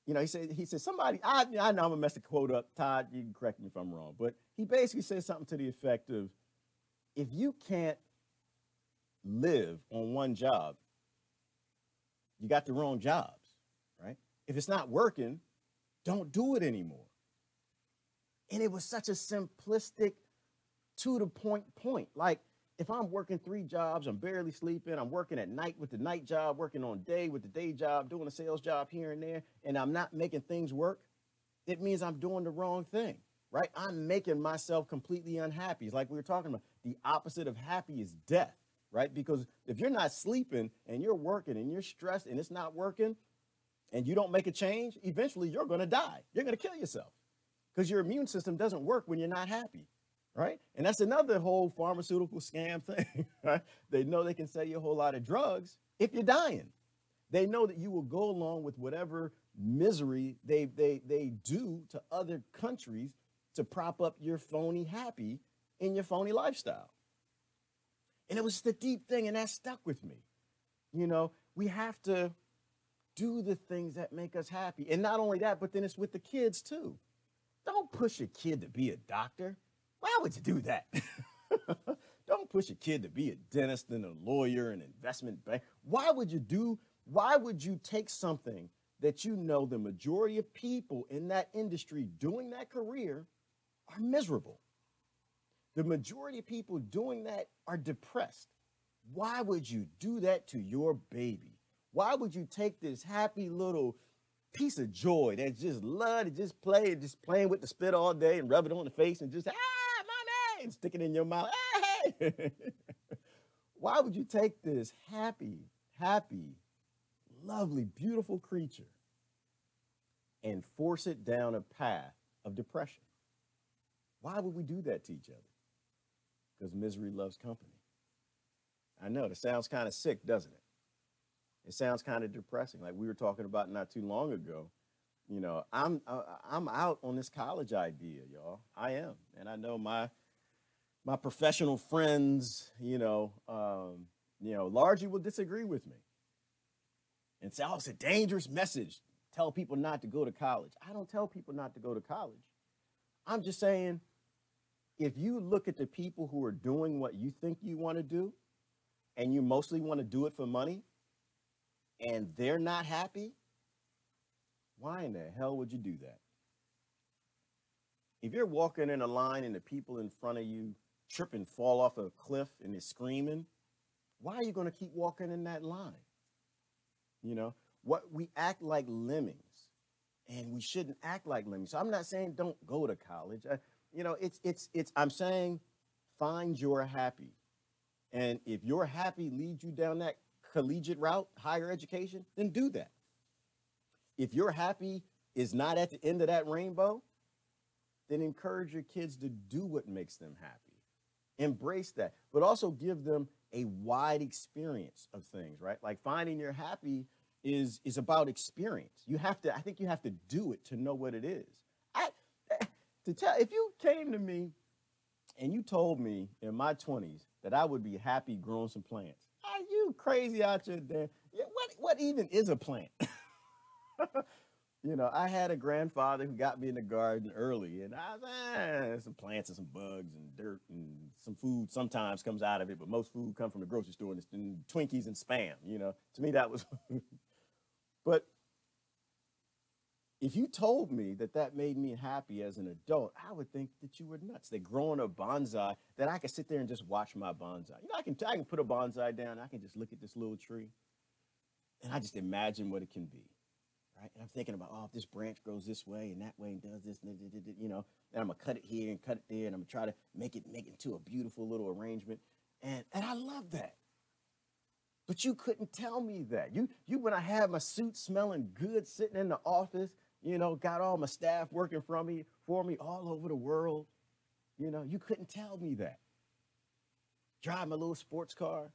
You know, he said, somebody, I know I'm going to mess the quote up, Todd, you can correct me if I'm wrong, but he basically said something to the effect of, if you can't live on one job, you got the wrong jobs, right? If it's not working, don't do it anymore. And it was such a simplistic to the point. Like if I'm working 3 jobs, I'm barely sleeping, I'm working at night with the night job, working on day with the day job, doing a sales job here and there, and I'm not making things work, it means I'm doing the wrong thing, right? I'm making myself completely unhappy. It's like we were talking about. The opposite of happy is death, right? Because if you're not sleeping and you're working and you're stressed and it's not working, and you don't make a change, eventually you're going to die. You're going to kill yourself because your immune system doesn't work when you're not happy, right? And that's another whole pharmaceutical scam thing, right? They know they can sell you a whole lot of drugs if you're dying. They know that you will go along with whatever misery they do to other countries to prop up your phony happy in your phony lifestyle. And it was the deep thing, and that stuck with me. You know, we have to do the things that make us happy. And not only that, but then it's with the kids too. Don't push your kid to be a doctor. Why would you do that? Don't push your kid to be a dentist and a lawyer and investment bank. Why would you take something that you know the majority of people in that industry doing that career are miserable? The majority of people doing that are depressed. Why would you do that to your baby? Why would you take this happy little piece of joy that just loved to just playing with the spit all day and rub it on the face and just, mommy, and stick it in your mouth, hey. Why would you take this happy, lovely, beautiful creature and force it down a path of depression? Why would we do that to each other? Because misery loves company. I know, that sounds kind of sick, doesn't it? It sounds kind of depressing, like we were talking about not too long ago. You know, I'm out on this college idea, y'all. I am, and I know my professional friends, largely will disagree with me and say, "Oh, it's a dangerous message. Tell people not to go to college." I don't tell people not to go to college. I'm just saying, if you look at the people who are doing what you think you want to do, and you mostly want to do it for money, and they're not happy, why in the hell would you do that? If you're walking in a line and the people in front of you trip and fall off a cliff and they're screaming, why are you going to keep walking in that line? You know, we act like lemmings, and we shouldn't act like lemmings. So I'm not saying don't go to college. I'm saying find your happy. And if your happy leads you down that collegiate route, higher education, then do that. If your happy is not at the end of that rainbow, then encourage your kids to do what makes them happy. Embrace that, but also give them a wide experience of things, right? Like finding your happy is about experience. I think you have to do it to know what it is. If you came to me and you told me in my 20s that I would be happy growing some plants, are you crazy out there? What even is a plant? I had a grandfather who got me in the garden early, and I was, some plants and some bugs and dirt and some food sometimes comes out of it, but most food comes from the grocery store and it's and Twinkies and spam. To me that was, but if you told me that that made me happy as an adult, I would think that you were nuts. That growing a bonsai, that I could sit there and just watch my bonsai. I can put a bonsai down. I can just look at this little tree, and I just imagine what it can be, right? And I'm thinking about, oh, if this branch grows this way and that way and does this, and I'm gonna cut it here and cut it there, and I'm gonna try to make it into a beautiful little arrangement, and I love that. But you couldn't tell me that. You when I had my suit smelling good sitting in the office, got all my staff working for me all over the world, you couldn't tell me that. Drive my little sports car,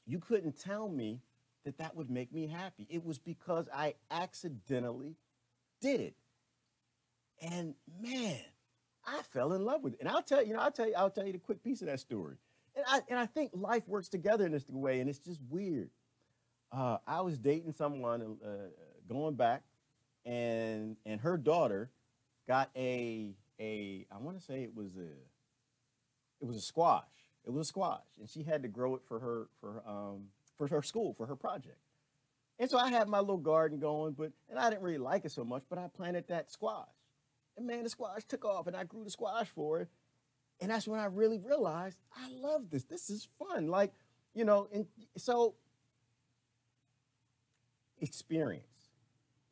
you couldn't tell me that that would make me happy. It was because I accidentally did it. And man, I fell in love with it. And I'll tell you the quick piece of that story. And I think life works together in this way, and it's just weird. I was dating someone going back, and her daughter got I want to say it was a squash. It was a squash, and she had to grow it for her school, for her project. And so I had my little garden going, and I didn't really like it so much, but I planted that squash. And man, the squash took off, and I grew the squash for her. And that's when I really realized I love this. This is fun. And so experience.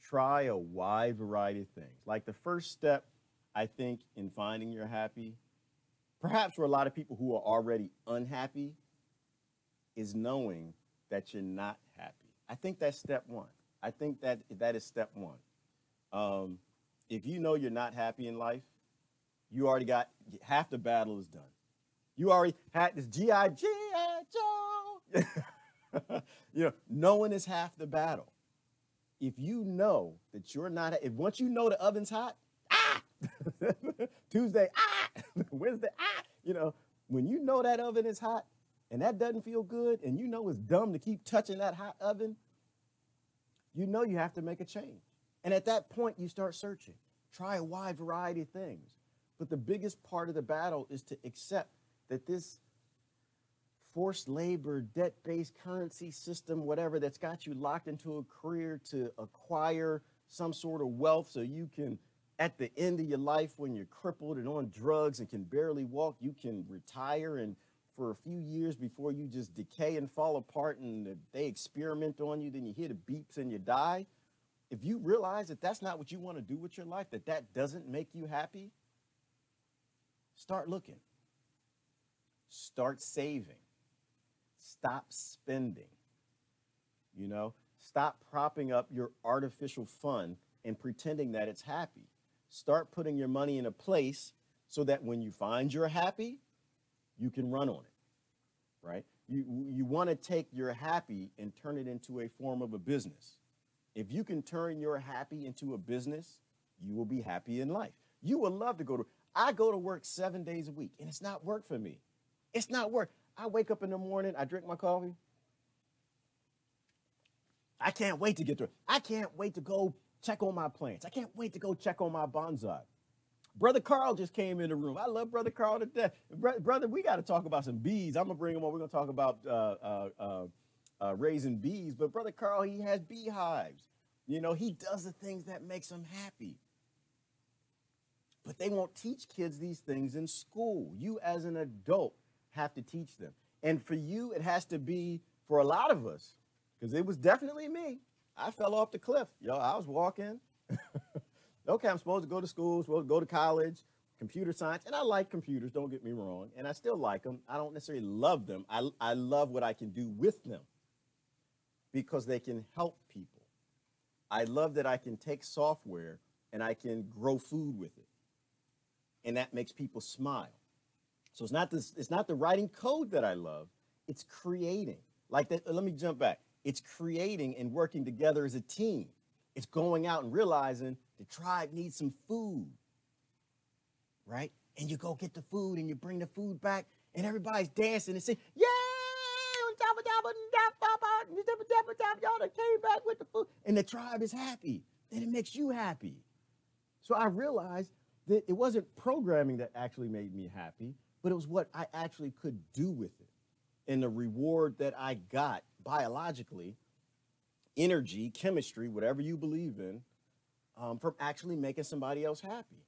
Try a wide variety of things. Like the first step, I think, in finding you're happy, perhaps for a lot of people who are already unhappy, is knowing that you're not happy. I think that's step one. I think that is step one. If you know you're not happy in life, you already got half the battle is done. You already had this G.I. Joe. Knowing is half the battle. If you know that you're not, if once you know the oven's hot, Tuesday, Wednesday, when you know that oven is hot and that doesn't feel good, and it's dumb to keep touching that hot oven, you have to make a change. And at that point, you start searching. Try a wide variety of things. But the biggest part of the battle is to accept that this forced labor, debt-based currency system, whatever, that's got you locked into a career to acquire some sort of wealth so you can, at the end of your life, when you're crippled and on drugs and can barely walk, you can retire and for a few years before you just decay and fall apart and they experiment on you, then you hear the beeps and you die. If you realize that that's not what you want to do with your life, that doesn't make you happy, start looking. Start saving. Stop spending. Stop propping up your artificial fun and pretending that it's happy. Start putting your money in a place so that when you find you're happy, you can run on it, right? You want to take your happy and turn it into a form of a business. If you can turn your happy into a business, you will be happy in life. You will love to I go to work 7 days a week, and it's not work for me. It's not work. I wake up in the morning, I drink my coffee. I can't wait to get to it. I can't wait to go check on my plants. I can't wait to go check on my bonsai. Brother Carl just came in the room. I love Brother Carl to death. Brother, we got to talk about some bees. I'm going to bring him on. We're going to talk about raising bees. But Brother Carl, he has beehives. He does the things that makes him happy. But they won't teach kids these things in school. You as an adult have to teach them. And for you, it has to be, for a lot of us, because it was definitely me. I fell off the cliff. I was walking. Okay, I'm supposed to go to school, supposed to go to college, computer science. And I like computers, don't get me wrong. And I still like them. I don't necessarily love them. I love what I can do with them because they can help people. I love that I can take software and I can grow food with it. And that makes people smile. So it's not the writing code that I love. It's creating. Like that. Let me jump back. It's creating and working together as a team. It's going out and realizing the tribe needs some food, right? And you go get the food and you bring the food back and everybody's dancing and saying, yeah, y'all that came back with the food. And the tribe is happy then it makes you happy. So I realized that it wasn't programming that actually made me happy, but it was what I actually could do with it. And the reward that I got biologically, energy, chemistry, whatever you believe in, from actually making somebody else happy.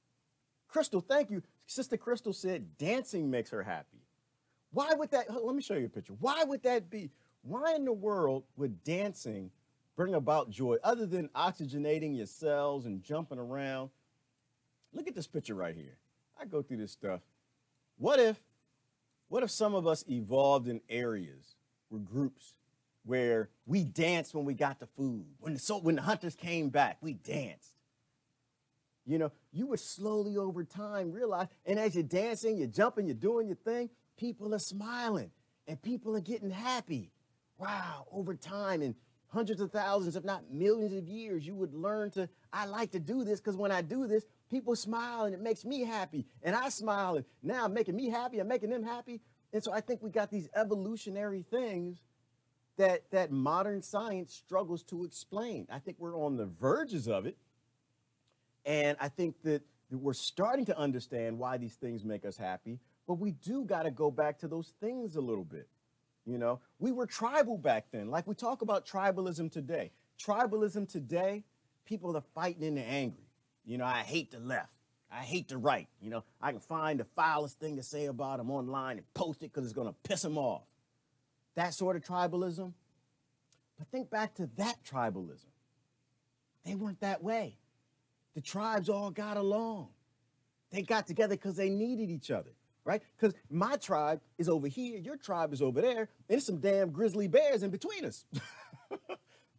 Crystal, thank you. Sister Crystal said dancing makes her happy. Why would that? Let me show you a picture. Why would that be? Why in the world would dancing bring about joy other than oxygenating your cells and jumping around? Look at this picture right here. I go through this stuff. What if some of us evolved in areas or groups where we danced when we got the food? When the hunters came back, we danced. You know, you would slowly over time realize, and as you're dancing, you're jumping, you're doing your thing, people are smiling and people are getting happy. Wow, over time and hundreds of thousands, if not millions of years, you would learn to, I like to do this because when I do this, people smile and it makes me happy. And I smile and now I'm making me happy, I'm making them happy. And so I think we got these evolutionary things that modern science struggles to explain. I think we're on the verges of it. And I think that we're starting to understand why these things make us happy, but we do got to go back to those things a little bit. You know, we were tribal back then. Like we talk about tribalism today. Tribalism today, people are fighting and they're angry. You know, I hate the left. I hate the right. You know, I can find the foulest thing to say about them online and post it because it's going to piss them off. That sort of tribalism. But think back to that tribalism. They weren't that way. The tribes all got along. They got together because they needed each other, right? Because my tribe is over here, your tribe is over there, and there's some damn grizzly bears in between us.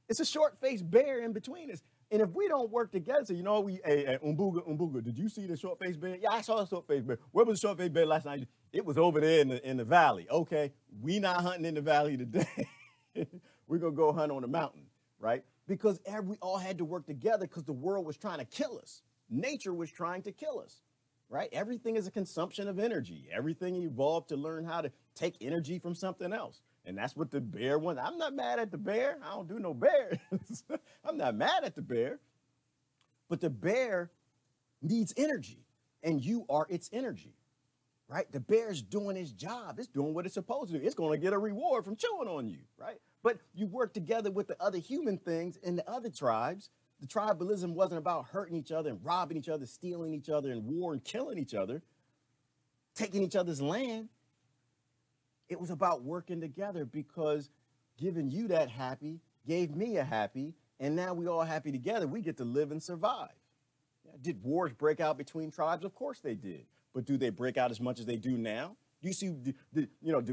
It's a short-faced bear in between us. And if we don't work together, so you know, Umbuga, did you see the short-faced bear? Yeah, I saw the short-faced bear. Where was the short-faced bear last night? It was over there in the valley. Okay, we not hunting in the valley today. We're going to go hunt on the mountain, right? Because we all had to work together because the world was trying to kill us. Nature was trying to kill us, right? Everything is a consumption of energy. Everything evolved to learn how to take energy from something else. And that's what the bear wants. I'm not mad at the bear. I don't do no bear. I'm not mad at the bear. But the bear needs energy, and you are its energy, right? The bear's doing its job. It's doing what it's supposed to do. It's going to get a reward from chewing on you, right? But you work together with the other human things in the other tribes. The tribalism wasn't about hurting each other and robbing each other, stealing each other in war and killing each other, taking each other's land. It was about working together because giving you that happy gave me a happy, and now we all happy together. We get to live and survive. Did wars break out between tribes? Of course they did. But do they break out as much as they do now? Do you see,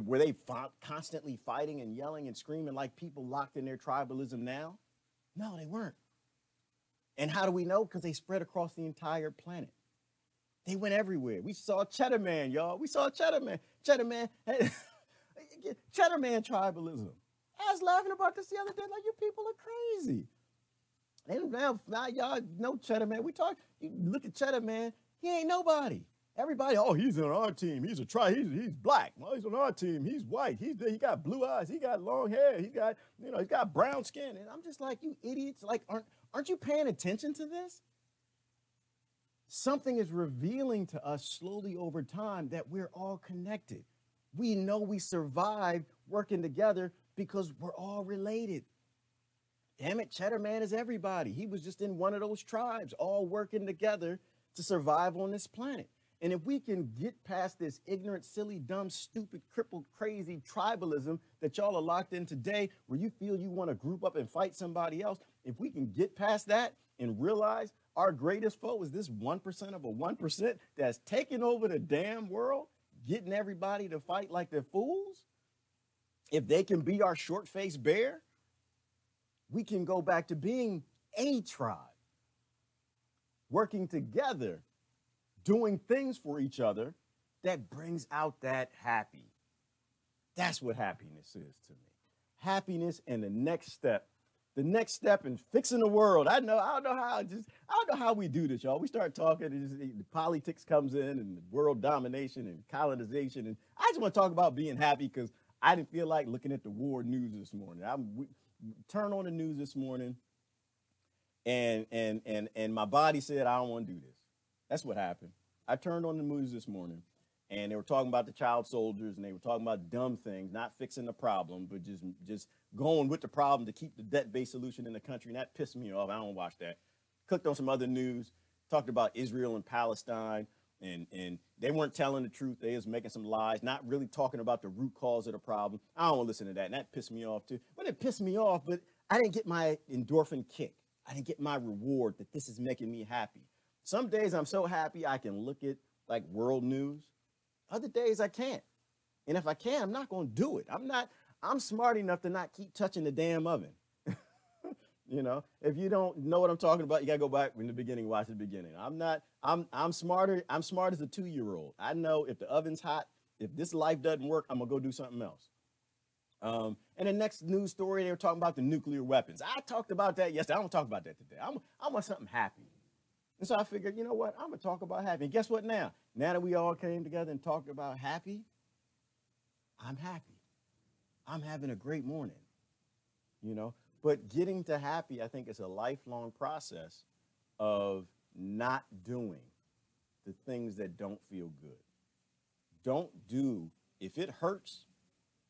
were they constantly fighting and yelling and screaming like people locked in their tribalism now? No, they weren't. And how do we know? Because they spread across the entire planet. They went everywhere. We saw Cheddar Man, y'all. We saw Cheddar Man. Cheddar Man tribalism. I was laughing about this the other day, like, you people are crazy. And now y'all know Cheddar Man. You look at Cheddar Man, he ain't nobody. Everybody, oh, he's on our team. He's he's black. Well, he's on our team. He's white. He got blue eyes. He got long hair. He's got brown skin. And I'm just like, you idiots, like, aren't you paying attention to this? Something is revealing to us slowly over time that we're all connected. We know we survived working together because we're all related. Damn it, Cheddar Man is everybody. He was just in one of those tribes, all working together to survive on this planet. And if we can get past this ignorant, silly, dumb, stupid, crippled, crazy tribalism that y'all are locked in today, where you feel you want to group up and fight somebody else, if we can get past that and realize our greatest foe is this 1% of a 1% that's taking over the damn world, getting everybody to fight like they're fools, if they can be our short-faced bear, we can go back to being a tribe, working together, doing things for each other that brings out that happy. That's what happiness is to me. Happiness and the next step in fixing the world. I don't know how we do this, y'all. We start talking, and the politics comes in, and world domination and colonization. And I just want to talk about being happy because I didn't feel like looking at the war news this morning. Turn on the news this morning, And my body said, I don't want to do this. That's what happened. I turned on the news this morning, and they were talking about the child soldiers, and they were talking about dumb things, not fixing the problem, but just going with the problem to keep the debt-based solution in the country. And that pissed me off. I don't watch that. Clicked on some other news, talked about Israel and Palestine, and they weren't telling the truth. They was making some lies, not really talking about the root cause of the problem. I don't want to listen to that, and that pissed me off too. But it pissed me off, but I didn't get my endorphin kick. I didn't get my reward that this is making me happy. Some days I'm so happy I can look at like world news. Other days I can't. And if I can, I'm not going to do it. I'm smart enough to not keep touching the damn oven. You know, if you don't know what I'm talking about, you got to go back in the beginning, watch the beginning. I'm smarter. I'm smart as a 2-year-old. I know if the oven's hot, if this life doesn't work, I'm going to go do something else. And the next news story, they were talking about the nuclear weapons. I talked about that yesterday. I don't talk about that today. I want something happy. And so I figured, you know what? I'm going to talk about happy. And guess what now? Now that we all came together and talked about happy, I'm happy. I'm having a great morning, you know. But getting to happy, I think, is a lifelong process of not doing the things that don't feel good. Don't do, if it hurts,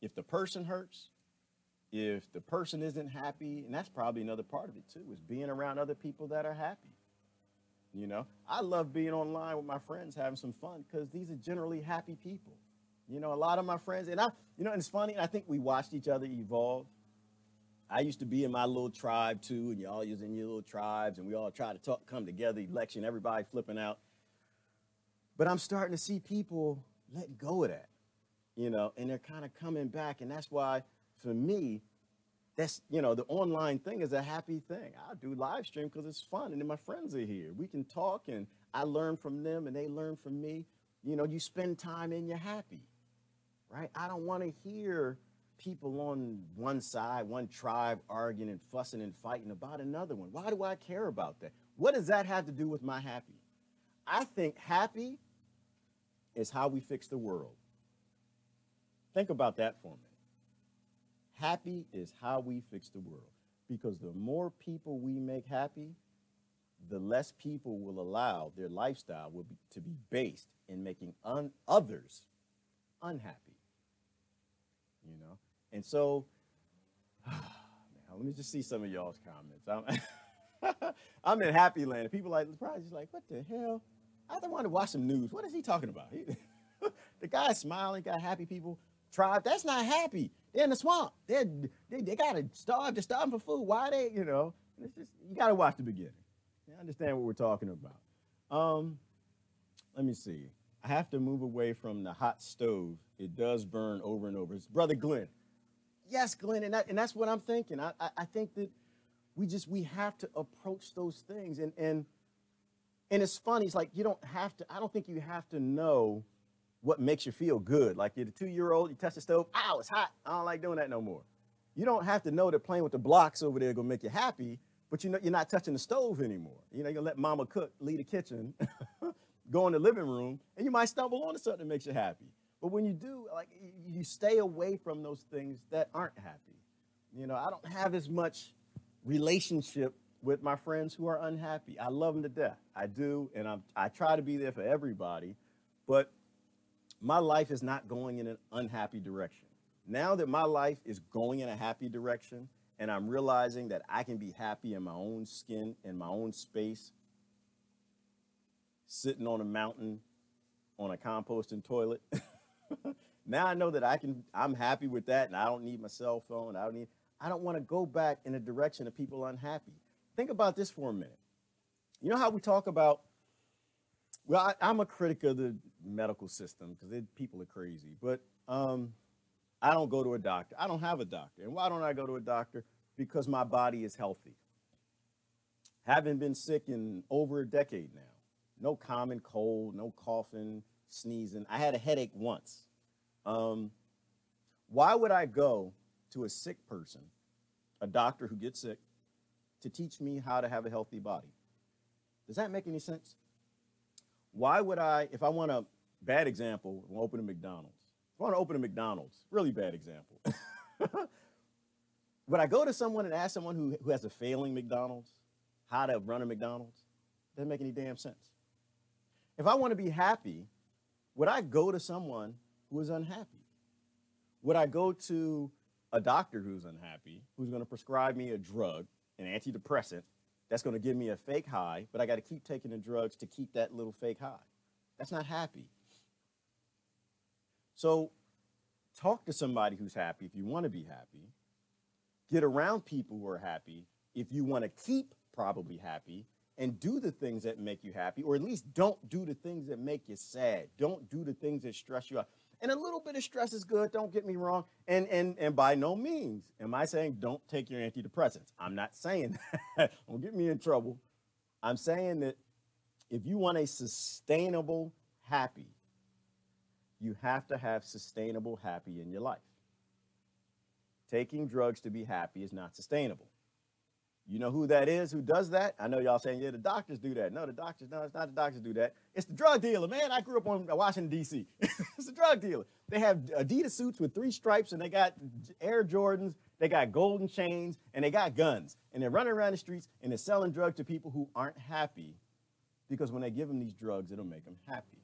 if the person hurts, if the person isn't happy, and that's probably another part of it too, is being around other people that are happy. You know, I love being online with my friends, having some fun, because these are generally happy people. You know, a lot of my friends, and and it's funny, I think we watched each other evolve. I used to be in my little tribe too, and y'all was in your little tribes, and we all try to come together, election, everybody flipping out. But I'm starting to see people let go of that, you know, and they're kind of coming back. And that's why, for me, that's, you know, the online thing is a happy thing. I do live stream because it's fun, and then my friends are here. We can talk, and I learn from them, and they learn from me. You know, you spend time and you're happy, right? I don't want to hear people on one side, one tribe, arguing and fussing and fighting about another one. Why do I care about that? What does that have to do with my happy? I think happy is how we fix the world. Think about that for a minute. Happy is how we fix the world, because the more people we make happy, the less people will allow their lifestyle to be based in making others unhappy, you know? And so, man, let me just see some of y'all's comments. I'm in happy land. People probably just like, what the hell? I don't want to watch some news. What is he talking about? The guy's smiling, got happy people. Tribe, that's not happy. They're in the swamp. They got to starve. They're starving for food. Why they, you know? It's just, you got to watch the beginning. You understand what we're talking about. Let me see. I have to move away from the hot stove. It does burn over and over. It's Brother Glenn. Yes, Glenn, and that's what I'm thinking. I think that we have to approach those things. And it's funny. It's like you don't have to, I don't think you have to know what makes you feel good. Like you're the 2-year-old, you touch the stove, ow, it's hot. I don't like doing that no more. You don't have to know that playing with the blocks over there is gonna make you happy, but you know you're not touching the stove anymore. You know, you're gonna let mama cook, leave the kitchen, go in the living room, and you might stumble onto something that makes you happy. But when you do, like you stay away from those things that aren't happy. You know, I don't have as much relationship with my friends who are unhappy. I love them to death. I do, and I try to be there for everybody, but my life is not going in an unhappy direction. Now that my life is going in a happy direction, and I'm realizing that I can be happy in my own skin, in my own space, sitting on a mountain on a composting toilet. Now I know that I'm happy with that, and I don't need my cell phone. I don't want to go back in the direction of people unhappy. Think about this for a minute. You know how we talk about, well, I'm a critic of the medical system because people are crazy, but I don't go to a doctor. I don't have a doctor. And why don't I go to a doctor? Because my body is healthy. Haven't been sick in over a decade now. No common cold, no coughing, sneezing. I had a headache once. Why would I go to a sick person, a doctor who gets sick, to teach me how to have a healthy body? Does that make any sense? Why would I, if I want a bad example, I want to open a McDonald's. If I want to open a McDonald's, really bad example. Would I go to someone and ask someone who has a failing McDonald's, how to run a McDonald's, doesn't make any damn sense. If I want to be happy, would I go to someone who is unhappy? Would I go to a doctor who's unhappy, who's going to prescribe me a drug, an antidepressant, that's going to give me a fake high, but I got to keep taking the drugs to keep that little fake high? That's not happy. So talk to somebody who's happy if you want to be happy. Get around people who are happy if you want to keep probably happy, and do the things that make you happy, or at least don't do the things that make you sad. Don't do the things that stress you out. And a little bit of stress is good, don't get me wrong. And by no means am I saying don't take your antidepressants. I'm not saying that. Don't get me in trouble. I'm saying that if you want a sustainable happy, you have to have sustainable happy in your life. Taking drugs to be happy is not sustainable. You know who that is, who does that? I know y'all saying, yeah, the doctors do that. No, it's not the doctors do that. It's the drug dealer, man. I grew up on Washington, D.C. It's the drug dealer. They have Adidas suits with 3 stripes, and they got Air Jordans, they got golden chains, and they got guns. And they're running around the streets, and they're selling drugs to people who aren't happy, because when they give them these drugs, it'll make them happy.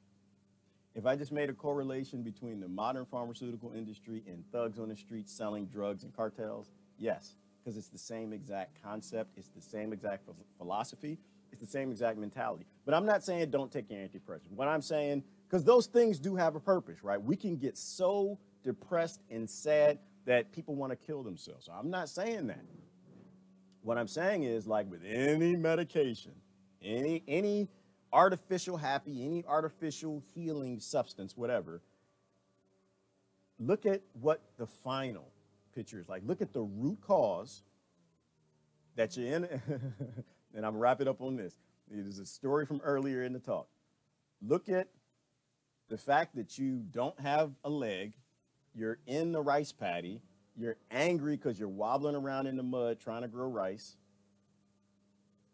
If I just made a correlation between the modern pharmaceutical industry and thugs on the street selling drugs and cartels, yes. Because it's the same exact concept, it's the same exact philosophy, it's the same exact mentality. But I'm not saying don't take your antidepressant. What I'm saying, because those things do have a purpose, right? We can get so depressed and sad that people want to kill themselves. So I'm not saying that. What I'm saying is, like with any medication, any artificial happy, any artificial healing substance, whatever, look at what the final picture is like. Look at the root cause that you're in. And I'm gonna wrap it up on this. It is a story from earlier in the talk. Look at the fact that you don't have a leg, you're in the rice paddy, you're angry because you're wobbling around in the mud trying to grow rice,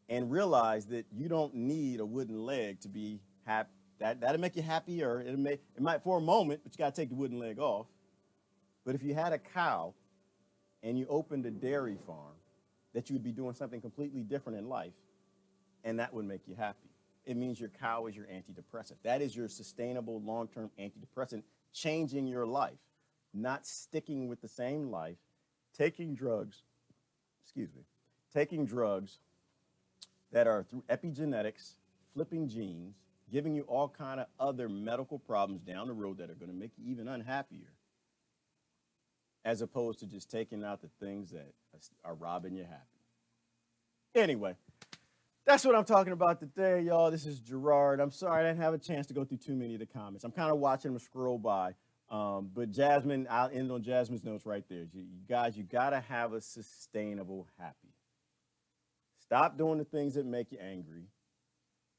and realize that you don't need a wooden leg to be happy. That'll make you happier. It might for a moment, but you gotta take the wooden leg off. But if you had a cow and you opened a dairy farm, that you would be doing something completely different in life, and that would make you happy. It means your cow is your antidepressant. That is your sustainable long-term antidepressant, changing your life, not sticking with the same life, taking drugs that are through epigenetics, flipping genes, giving you all kind of other medical problems down the road that are going to make you even unhappier, as opposed to just taking out the things that are robbing you happy. Anyway, that's what I'm talking about today, y'all. This is Gerard. I'm sorry I didn't have a chance to go through too many of the comments. I'm kind of watching them scroll by. But Jasmine, I'll end on Jasmine's notes right there. You guys, you got to have a sustainable happy. Stop doing the things that make you angry.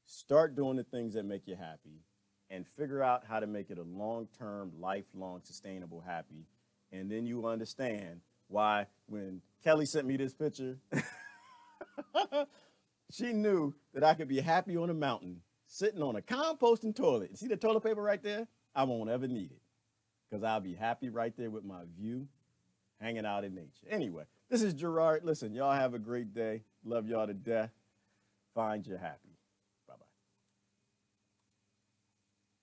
Start doing the things that make you happy. And figure out how to make it a long-term, lifelong, sustainable happy. And then you understand why when Kelly sent me this picture, she knew that I could be happy on a mountain, sitting on a composting toilet. You see the toilet paper right there? I won't ever need it, because I'll be happy right there with my view, hanging out in nature. Anyway, this is Gerard. Listen, y'all have a great day. Love y'all to death. Find your happy.